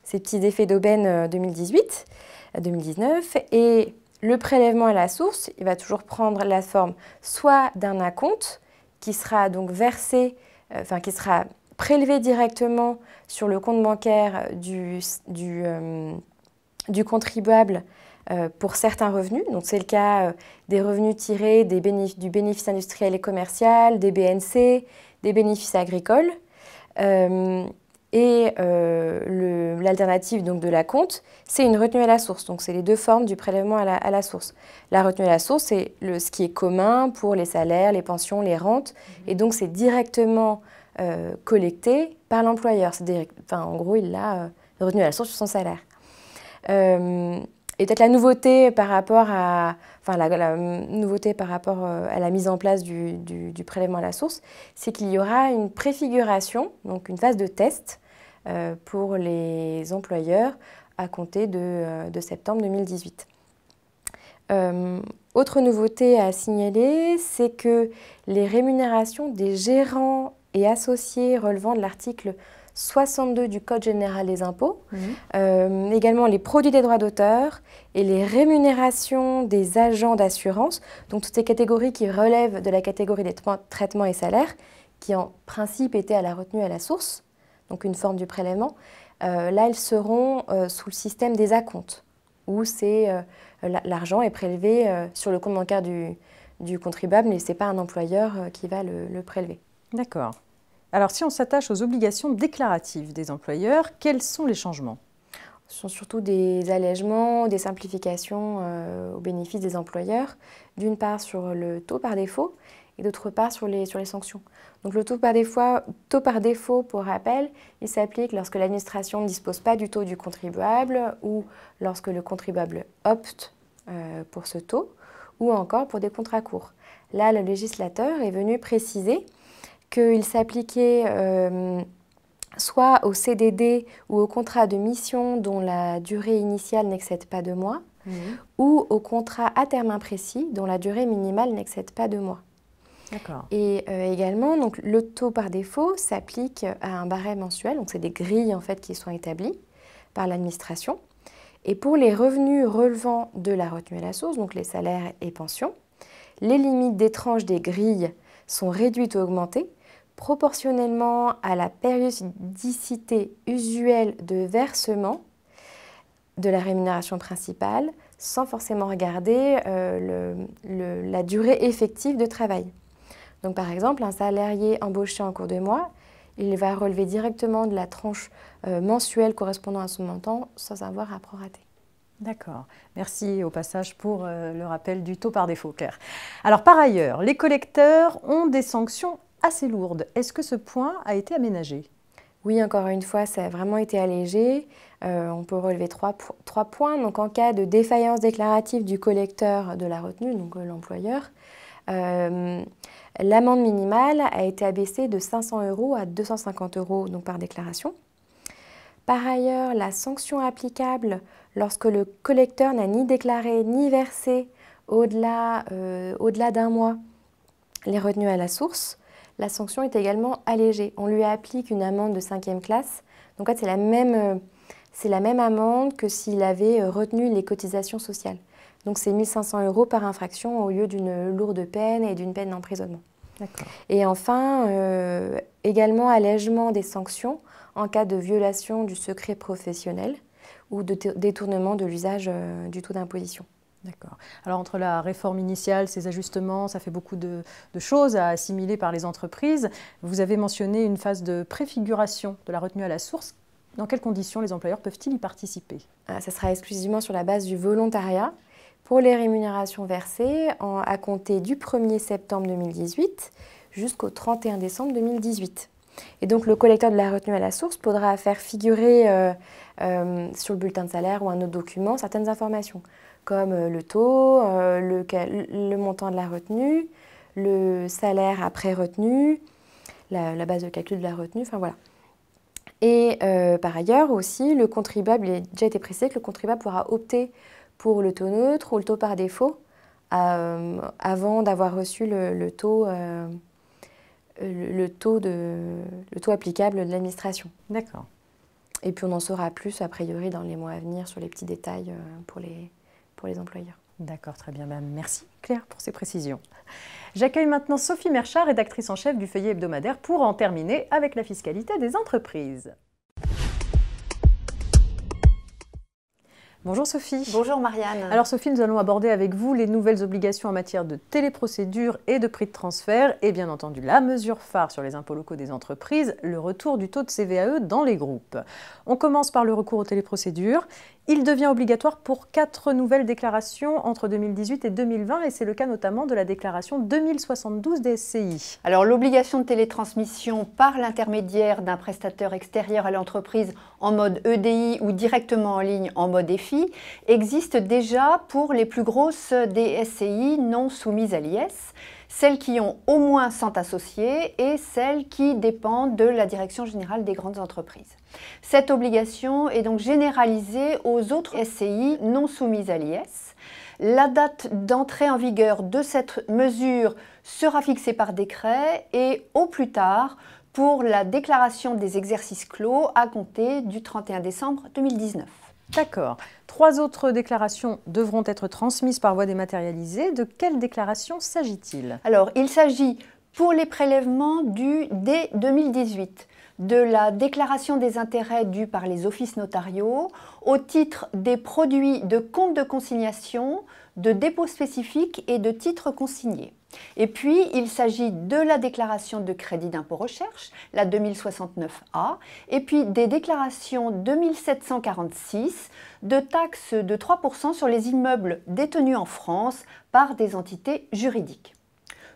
Speaker 3: ces petits effets d'aubaine 2018-2019. Et le prélèvement à la source, il va toujours prendre la forme soit d'un acompte qui sera donc versé, qui sera prélevé directement sur le compte bancaire du contribuable pour certains revenus. Donc c'est le cas des revenus tirés du bénéfice industriel et commercial, des BNC, des bénéfices agricoles. L'alternative donc de l'acompte, c'est une retenue à la source. Donc c'est les deux formes du prélèvement à la source. La retenue à la source, c'est ce qui est commun pour les salaires, les pensions, les rentes. Et donc c'est directement collecté par l'employeur. En gros, il a retenu à la source sur son salaire. Et peut-être la nouveauté par rapport à la mise en place du prélèvement à la source, c'est qu'il y aura une préfiguration, donc une phase de test pour les employeurs à compter de septembre 2018. Autre nouveauté à signaler, c'est que les rémunérations des gérants et associés relevant de l'article 62 du Code général des impôts, également les produits des droits d'auteur et les rémunérations des agents d'assurance, donc toutes ces catégories qui relèvent de la catégorie des traitements et salaires, qui en principe étaient à la retenue à la source, donc une forme du prélèvement, là elles seront sous le système des acomptes, où l'argent est prélevé sur le compte bancaire du contribuable, mais ce n'est pas un employeur qui va le prélever.
Speaker 1: D'accord. Alors, si on s'attache aux obligations déclaratives des employeurs, quels sont les changements ?
Speaker 3: Ce sont surtout des allègements, des simplifications au bénéfice des employeurs. D'une part sur le taux par défaut et d'autre part sur les sanctions. Donc le taux par défaut, pour rappel, il s'applique lorsque l'administration ne dispose pas du taux du contribuable ou lorsque le contribuable opte pour ce taux ou encore pour des contrats courts. Là, le législateur est venu préciser qu'il s'appliquait soit au CDD ou au contrat de mission dont la durée initiale n'excède pas 2 mois, ou au contrat à terme imprécis dont la durée minimale n'excède pas 2 mois.
Speaker 1: D'accord.
Speaker 3: Et également, donc, le taux par défaut s'applique à un barème mensuel, donc c'est des grilles en fait qui sont établies par l'administration. Et pour les revenus relevant de la retenue à la source, donc les salaires et pensions, les limites des tranches des grilles sont réduites ou augmentées proportionnellement à la périodicité usuelle de versement de la rémunération principale, sans forcément regarder la durée effective de travail. Donc par exemple, un salarié embauché en cours de mois, il va relever directement de la tranche mensuelle correspondant à son montant sans avoir à prorater.
Speaker 1: D'accord. Merci au passage pour le rappel du taux par défaut, Claire. Alors par ailleurs, les collecteurs ont des sanctions assez lourdes. Est-ce que ce point a été aménagé?
Speaker 3: Oui, encore une fois, ça a vraiment été allégé. On peut relever trois points. Donc en cas de défaillance déclarative du collecteur de la retenue, donc l'employeur, l'amende minimale a été abaissée de 500 € à 250 € donc par déclaration. Par ailleurs, la sanction applicable lorsque le collecteur n'a ni déclaré ni versé au-delà d'1 mois les retenues à la source, la sanction est également allégée. On lui applique une amende de 5e classe. Donc en fait, c'est la même amende que s'il avait retenu les cotisations sociales. Donc c'est 1 500 € par infraction au lieu d'une lourde peine et d'une peine d'emprisonnement. Et enfin, également allègement des sanctions en cas de violation du secret professionnel ou de détournement de l'usage du taux d'imposition.
Speaker 1: D'accord. Alors entre la réforme initiale, ces ajustements, ça fait beaucoup de choses à assimiler par les entreprises. Vous avez mentionné une phase de préfiguration de la retenue à la source. Dans quelles conditions les employeurs peuvent-ils y participer?
Speaker 3: Ça sera exclusivement sur la base du volontariat pour les rémunérations versées à compter du 1er septembre 2018 jusqu'au 31 décembre 2018. Et donc le collecteur de la retenue à la source pourra faire figurer sur le bulletin de salaire ou un autre document certaines informations, comme le taux, le montant de la retenue, le salaire après retenue, la base de calcul de la retenue, enfin voilà. Et par ailleurs aussi, le contribuable, il a déjà été précisé que le contribuable pourra opter pour le taux neutre ou le taux par défaut avant d'avoir reçu le taux applicable de l'administration.
Speaker 1: D'accord.
Speaker 3: Et puis on en saura plus a priori dans les mois à venir sur les petits détails pour les employeurs.
Speaker 1: D'accord, très bien. Merci Claire pour ces précisions. J'accueille maintenant Sophie Merchard, rédactrice en chef du feuillet hebdomadaire, pour en terminer avec la fiscalité des entreprises. Bonjour Sophie.
Speaker 4: Bonjour Marianne.
Speaker 1: Alors Sophie, nous allons aborder avec vous les nouvelles obligations en matière de téléprocédure et de prix de transfert et bien entendu la mesure phare sur les impôts locaux des entreprises, le retour du taux de CVAE dans les groupes. On commence par le recours aux téléprocédures. Il devient obligatoire pour 4 nouvelles déclarations entre 2018 et 2020 et c'est le cas notamment de la déclaration 2072 des SCI.
Speaker 4: Alors l'obligation de télétransmission par l'intermédiaire d'un prestataire extérieur à l'entreprise en mode EDI ou directement en ligne en mode EFI existe déjà pour les plus grosses des SCI non soumises à l'IS, celles qui ont au moins 100 associés et celles qui dépendent de la Direction générale des grandes entreprises. Cette obligation est donc généralisée aux autres SCI non soumises à l'IS. La date d'entrée en vigueur de cette mesure sera fixée par décret et au plus tard pour la déclaration des exercices clos à compter du 31 décembre 2019.
Speaker 1: D'accord. 3 autres déclarations devront être transmises par voie dématérialisée. De quelles déclarations s'agit-il?
Speaker 4: Alors, il s'agit pour les prélèvements dus dès 2018 de la déclaration des intérêts dus par les offices notariaux au titre des produits de compte de consignation, de dépôt spécifique et de titres consignés. Et puis, il s'agit de la déclaration de crédit d'impôt recherche, la 2069A, et puis des déclarations 2746 de taxes de 3% sur les immeubles détenus en France par des entités juridiques.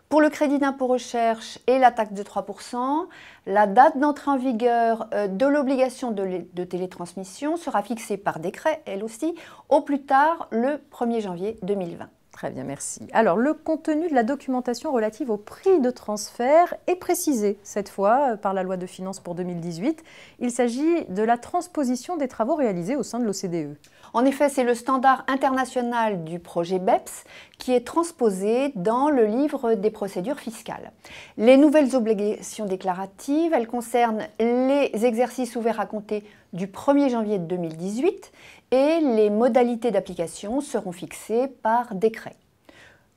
Speaker 4: Pour le crédit d'impôt recherche et la taxe de 3%, la date d'entrée en vigueur de l'obligation de télétransmission sera fixée par décret, elle aussi, au plus tard le 1er janvier 2020.
Speaker 1: Très bien, merci. Alors, le contenu de la documentation relative au prix de transfert est précisé, cette fois, par la loi de finances pour 2018. Il s'agit de la transposition des travaux réalisés au sein de l'OCDE.
Speaker 4: En effet, c'est le standard international du projet BEPS qui est transposé dans le livre des procédures fiscales. Les nouvelles obligations déclaratives, elles concernent les exercices ouverts à compter du 1er janvier 2018 et les modalités d'application seront fixées par décret.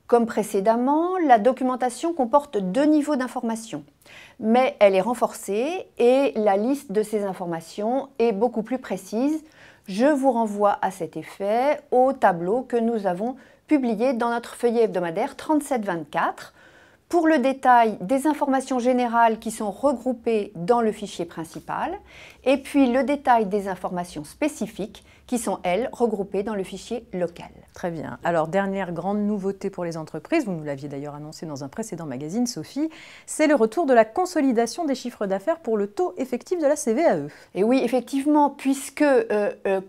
Speaker 4: Comme précédemment, la documentation comporte 2 niveaux d'information, mais elle est renforcée et la liste de ces informations est beaucoup plus précise. Je vous renvoie à cet effet au tableau que nous avons publié dans notre feuillet hebdomadaire 3724. Pour le détail des informations générales qui sont regroupées dans le fichier principal et puis le détail des informations spécifiques qui sont, elles, regroupées dans le fichier local.
Speaker 1: Très bien. Alors, dernière grande nouveauté pour les entreprises, vous nous l'aviez d'ailleurs annoncé dans un précédent magazine, Sophie, c'est le retour de la consolidation des chiffres d'affaires pour le taux effectif de la CVAE.
Speaker 4: Et oui, effectivement, puisque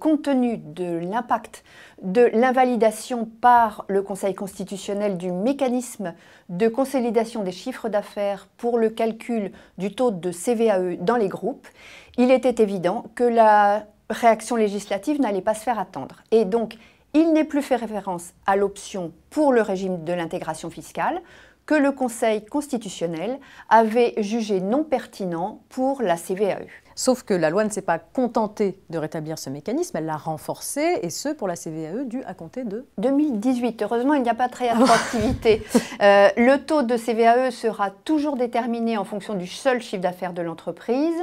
Speaker 4: compte tenu de l'impact de l'invalidation par le Conseil constitutionnel du mécanisme de consolidation des chiffres d'affaires pour le calcul du taux de CVAE dans les groupes, il était évident que la réaction législative n'allait pas se faire attendre. Et donc, il n'est plus fait référence à l'option pour le régime de l'intégration fiscale que le Conseil constitutionnel avait jugé non pertinent pour la CVAE.
Speaker 1: Sauf que la loi ne s'est pas contentée de rétablir ce mécanisme, elle l'a renforcé, et ce pour la CVAE due à compter de
Speaker 4: 2018. Heureusement, il n'y a pas de rétroactivité. Le taux de CVAE sera toujours déterminé en fonction du seul chiffre d'affaires de l'entreprise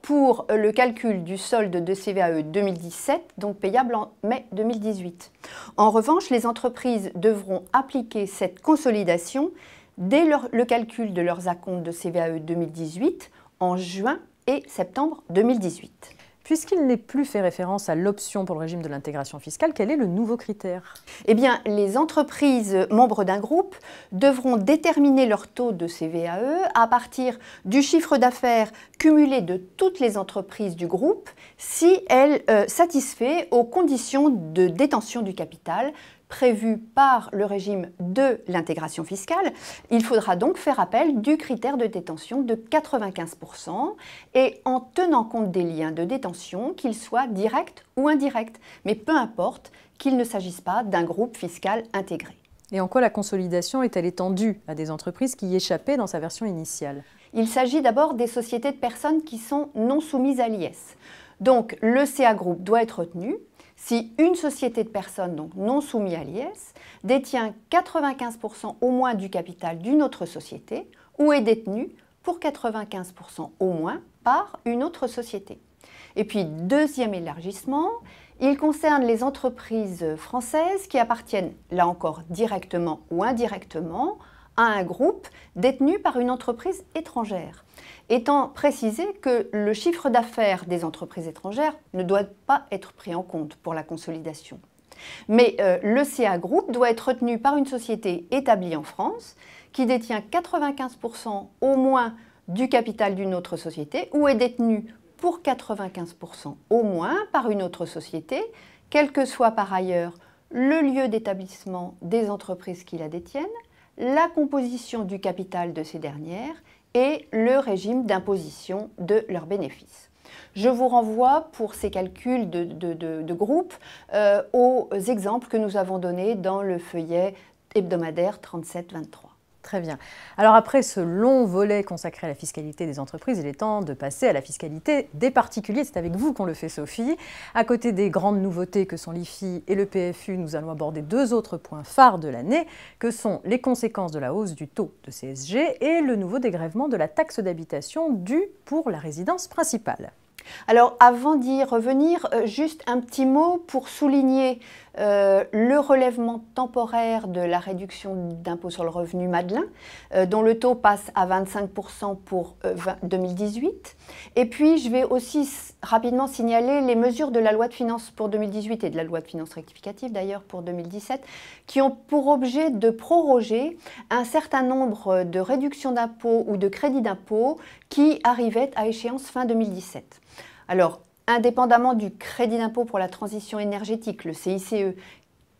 Speaker 4: pour le calcul du solde de CVAE 2017, donc payable en mai 2018. En revanche, les entreprises devront appliquer cette consolidation dès le calcul de leurs acomptes de CVAE 2018 en juin et septembre 2018.
Speaker 1: Puisqu'il n'est plus fait référence à l'option pour le régime de l'intégration fiscale, quel est le nouveau critère?
Speaker 4: Eh bien, les entreprises membres d'un groupe devront déterminer leur taux de CVAE à partir du chiffre d'affaires cumulé de toutes les entreprises du groupe si elle satisfait aux conditions de détention du capital prévues par le régime de l'intégration fiscale. Il faudra donc faire appel du critère de détention de 95% et en tenant compte des liens de détention, qu'ils soient directs ou indirects, mais peu importe qu'il ne s'agisse pas d'un groupe fiscal intégré.
Speaker 1: Et en quoi la consolidation est-elle étendue à des entreprises qui y échappaient dans sa version initiale?
Speaker 4: Il s'agit d'abord des sociétés de personnes qui sont non soumises à l'IS. Donc le CA Group doit être retenu si une société de personnes donc non soumise à l'IS détient 95% au moins du capital d'une autre société ou est détenue pour 95% au moins par une autre société. Et puis, deuxième élargissement, il concerne les entreprises françaises qui appartiennent, là encore, directement ou indirectement, à un groupe détenu par une entreprise étrangère, étant précisé que le chiffre d'affaires des entreprises étrangères ne doit pas être pris en compte pour la consolidation. Mais le CA Group doit être retenu par une société établie en France qui détient 95% au moins du capital d'une autre société ou est détenu pour 95% au moins par une autre société, quel que soit par ailleurs le lieu d'établissement des entreprises qui la détiennent, la composition du capital de ces dernières et le régime d'imposition de leurs bénéfices. Je vous renvoie pour ces calculs de groupe aux exemples que nous avons donnés dans le feuillet hebdomadaire 3723.
Speaker 1: Très bien. Alors après ce long volet consacré à la fiscalité des entreprises, il est temps de passer à la fiscalité des particuliers. C'est avec vous qu'on le fait, Sophie. À côté des grandes nouveautés que sont l'IFI et le PFU, nous allons aborder deux autres points phares de l'année, que sont les conséquences de la hausse du taux de CSG et le nouveau dégrèvement de la taxe d'habitation due pour la résidence principale.
Speaker 4: Alors, avant d'y revenir, juste un petit mot pour souligner le relèvement temporaire de la réduction d'impôt sur le revenu Madelin, dont le taux passe à 25% pour 2018. Et puis, je vais aussi rapidement signaler les mesures de la loi de finances pour 2018 et de la loi de finances rectificative d'ailleurs pour 2017, qui ont pour objet de proroger un certain nombre de réductions d'impôts ou de crédits d'impôt qui arrivaient à échéance fin 2017. Alors, indépendamment du crédit d'impôt pour la transition énergétique, le CICE,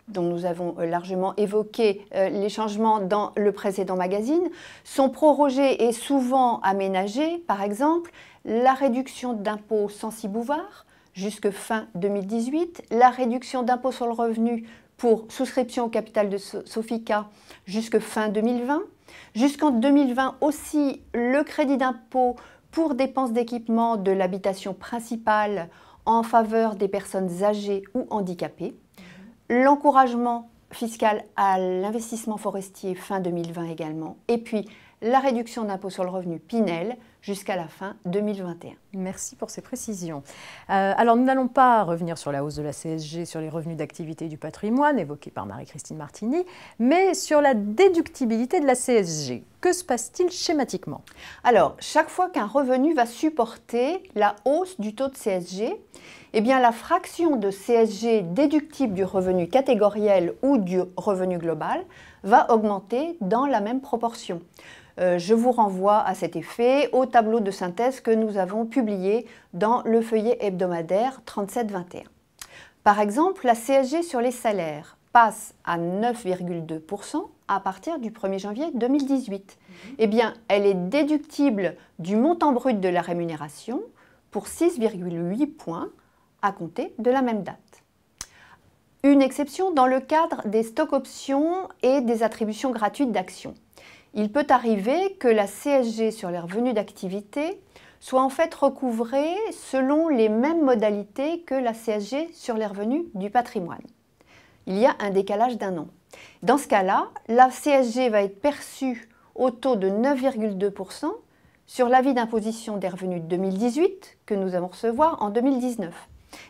Speaker 4: dont nous avons largement évoqué les changements dans le précédent magazine, sont prorogés et souvent aménagés, par exemple, la réduction d'impôt Censi-Bouvard jusque fin 2018, la réduction d'impôt sur le revenu pour souscription au capital de Sofica jusque fin 2020, jusqu'en 2020 aussi le crédit d'impôt pour dépenses d'équipement de l'habitation principale en faveur des personnes âgées ou handicapées, l'encouragement fiscal à l'investissement forestier fin 2020 également, et puis la réduction d'impôt sur le revenu Pinel jusqu'à la fin 2021.
Speaker 1: Merci pour ces précisions. Alors, nous n'allons pas revenir sur la hausse de la CSG sur les revenus d'activité du patrimoine, évoquée par Marie-Christine Martini, mais sur la déductibilité de la CSG. Que se passe-t-il schématiquement?
Speaker 4: Alors, chaque fois qu'un revenu va supporter la hausse du taux de CSG, eh bien, la fraction de CSG déductible du revenu catégoriel ou du revenu global va augmenter dans la même proportion. Je vous renvoie à cet effet au tableau de synthèse que nous avons publié dans le feuillet hebdomadaire 37-21. Par exemple, la CSG sur les salaires passe à 9,2% à partir du 1er janvier 2018. Eh bien, elle est déductible du montant brut de la rémunération pour 6,8 points à compter de la même date. Une exception dans le cadre des stocks options et des attributions gratuites d'actions. Il peut arriver que la CSG sur les revenus d'activité soit en fait recouvrée selon les mêmes modalités que la CSG sur les revenus du patrimoine. Il y a un décalage d'un an. Dans ce cas-là, la CSG va être perçue au taux de 9,2% sur l'avis d'imposition des revenus de 2018 que nous allons recevoir en 2019.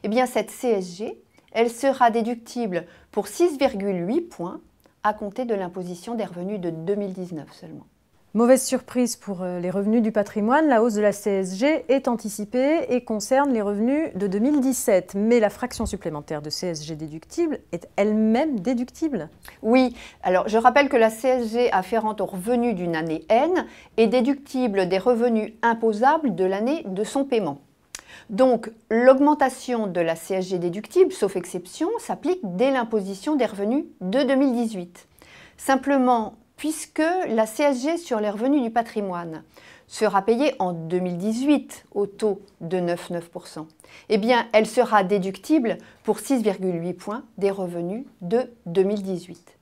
Speaker 4: Eh bien, cette CSG, elle sera déductible pour 6,8 points à compter de l'imposition des revenus de 2019 seulement.
Speaker 1: Mauvaise surprise pour les revenus du patrimoine, la hausse de la CSG est anticipée et concerne les revenus de 2017. Mais la fraction supplémentaire de CSG déductible est elle-même déductible?
Speaker 4: Oui, alors je rappelle que la CSG afférente aux revenus d'une année N est déductible des revenus imposables de l'année de son paiement. Donc, l'augmentation de la CSG déductible, sauf exception, s'applique dès l'imposition des revenus de 2018. Simplement, puisque la CSG sur les revenus du patrimoine sera payée en 2018 au taux de 9,9%, eh bien, elle sera déductible pour 6,8 points des revenus de 2018.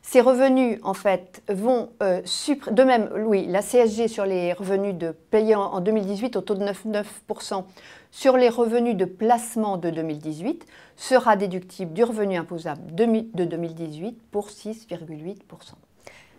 Speaker 4: Ces revenus, en fait, vont de même, oui, la CSG sur les revenus payés en 2018 au taux de 9,9% sur les revenus de placement de 2018 sera déductible du revenu imposable de 2018 pour 6,8%.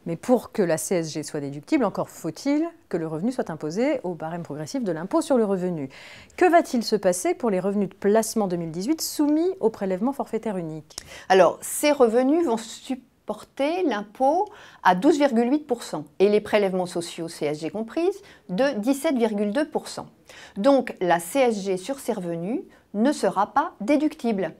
Speaker 1: Mais pour que la CSG soit déductible, encore faut-il que le revenu soit imposé au barème progressif de l'impôt sur le revenu. Que va-t-il se passer pour les revenus de placement 2018 soumis au prélèvement forfaitaire unique?
Speaker 4: Alors, ces revenus vont supporter l'impôt à 12,8% et les prélèvements sociaux CSG comprises de 17,2%. Donc, la CSG sur ces revenus ne sera pas déductible.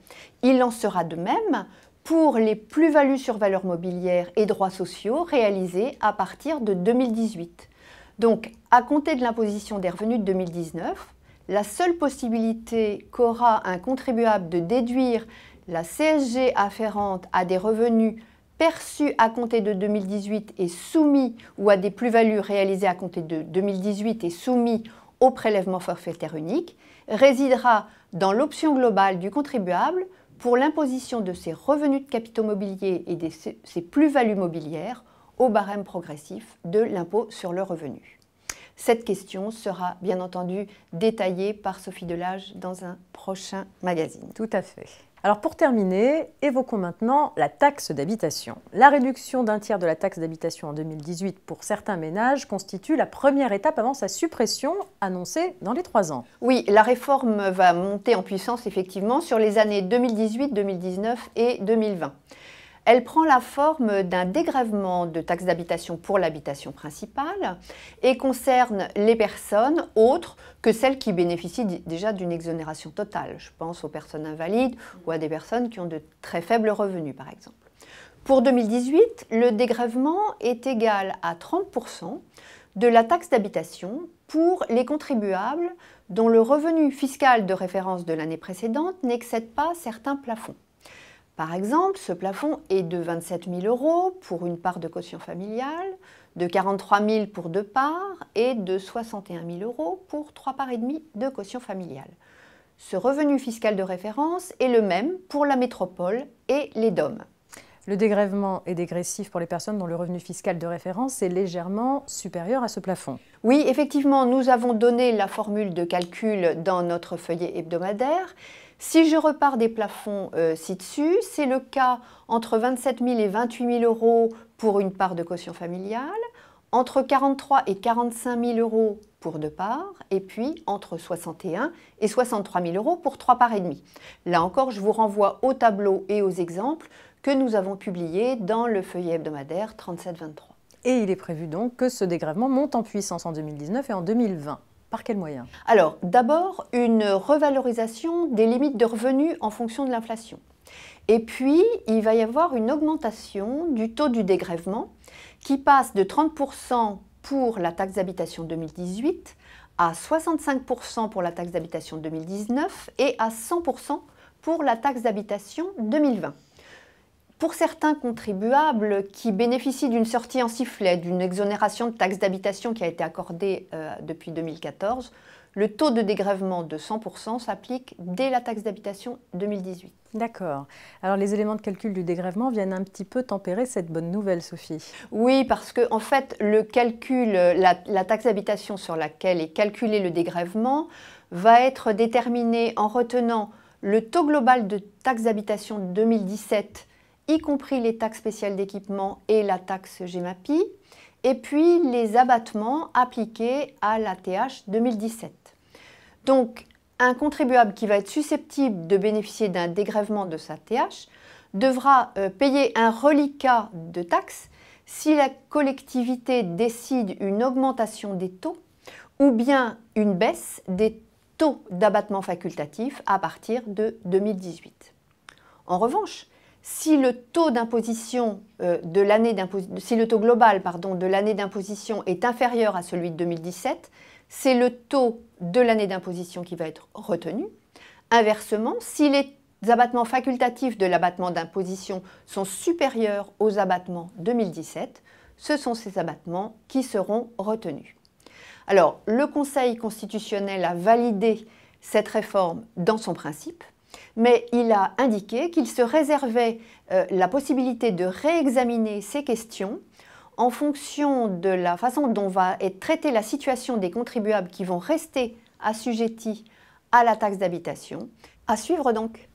Speaker 4: Il en sera de même pour les plus-values sur valeurs mobilières et droits sociaux réalisés à partir de 2018. Donc, à compter de l'imposition des revenus de 2019, la seule possibilité qu'aura un contribuable de déduire la CSG afférente à des revenus perçus à compter de 2018 et soumis, ou à des plus-values réalisées à compter de 2018 et soumis au prélèvement forfaitaire unique, résidera dans l'option globale du contribuable pour l'imposition de ses revenus de capitaux mobiliers et de ses plus-values mobilières au barème progressif de l'impôt sur le revenu. Cette question sera bien entendu détaillée par Sophie Delage dans un prochain magazine.
Speaker 1: Tout à fait. Alors pour terminer, évoquons maintenant la taxe d'habitation. La réduction d'un tiers de la taxe d'habitation en 2018 pour certains ménages constitue la première étape avant sa suppression annoncée dans les 3 ans.
Speaker 4: Oui, la réforme va monter en puissance effectivement sur les années 2018, 2019 et 2020. Elle prend la forme d'un dégrèvement de taxe d'habitation pour l'habitation principale et concerne les personnes autres que celles qui bénéficient déjà d'une exonération totale. Je pense aux personnes invalides ou à des personnes qui ont de très faibles revenus, par exemple. Pour 2018, le dégrèvement est égal à 30% de la taxe d'habitation pour les contribuables dont le revenu fiscal de référence de l'année précédente n'excède pas certains plafonds. Par exemple, ce plafond est de 27 000 € pour une part de quotient familial, de 43 000 pour 2 parts et de 61 000 € pour 3 parts et demie de quotient familial. Ce revenu fiscal de référence est le même pour la métropole et les DOM.
Speaker 1: Le dégrèvement est dégressif pour les personnes dont le revenu fiscal de référence est légèrement supérieur à ce plafond.
Speaker 4: Oui, effectivement, nous avons donné la formule de calcul dans notre feuillet hebdomadaire. Si je repars des plafonds ci-dessus, c'est le cas entre 27 000 et 28 000 € pour une part de quotient familial, entre 43 000 et 45 000 € pour 2 parts, et puis entre 61 000 et 63 000 € pour 3 parts et demie. Là encore, je vous renvoie au tableau et aux exemples que nous avons publiés dans le feuillet hebdomadaire 37-23.
Speaker 1: Et il est prévu donc que ce dégrèvement monte en puissance en 2019 et en 2020. Par quels moyens?
Speaker 4: Alors, d'abord, une revalorisation des limites de revenus en fonction de l'inflation. Et puis, il va y avoir une augmentation du taux du dégrèvement qui passe de 30% pour la taxe d'habitation 2018 à 65% pour la taxe d'habitation 2019 et à 100% pour la taxe d'habitation 2020. Pour certains contribuables qui bénéficient d'une sortie en sifflet, d'une exonération de taxe d'habitation qui a été accordée depuis 2014, le taux de dégrèvement de 100% s'applique dès la taxe d'habitation 2018.
Speaker 1: D'accord. Alors les éléments de calcul du dégrèvement viennent un petit peu tempérer cette bonne nouvelle, Sophie.
Speaker 4: Oui, parce que en fait, le calcul, la taxe d'habitation sur laquelle est calculé le dégrèvement va être déterminée en retenant le taux global de taxe d'habitation 2017, y compris les taxes spéciales d'équipement et la taxe GEMAPI, et puis les abattements appliqués à la TH 2017. Donc, un contribuable qui va être susceptible de bénéficier d'un dégrèvement de sa TH devra payer un reliquat de taxes si la collectivité décide une augmentation des taux ou bien une baisse des taux d'abattement facultatif à partir de 2018. En revanche, si le taux d'imposition si le taux global de l'année d'imposition est inférieur à celui de 2017, c'est le taux de l'année d'imposition qui va être retenu. Inversement, si les abattements facultatifs de l'abattement d'imposition sont supérieurs aux abattements 2017, ce sont ces abattements qui seront retenus. Alors, le Conseil constitutionnel a validé cette réforme dans son principe, mais il a indiqué qu'il se réservait la possibilité de réexaminer ces questions en fonction de la façon dont va être traitée la situation des contribuables qui vont rester assujettis à la taxe d'habitation. À suivre donc.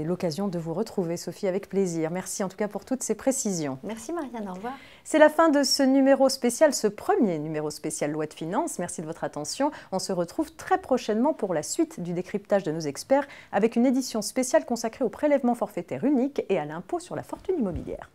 Speaker 1: L'occasion de vous retrouver, Sophie, avec plaisir. Merci en tout cas pour toutes ces précisions.
Speaker 4: Merci Marianne, au revoir.
Speaker 1: C'est la fin de ce numéro spécial, ce premier numéro spécial Loi de Finances. Merci de votre attention. On se retrouve très prochainement pour la suite du décryptage de nos experts avec une édition spéciale consacrée au prélèvement forfaitaire unique et à l'impôt sur la fortune immobilière.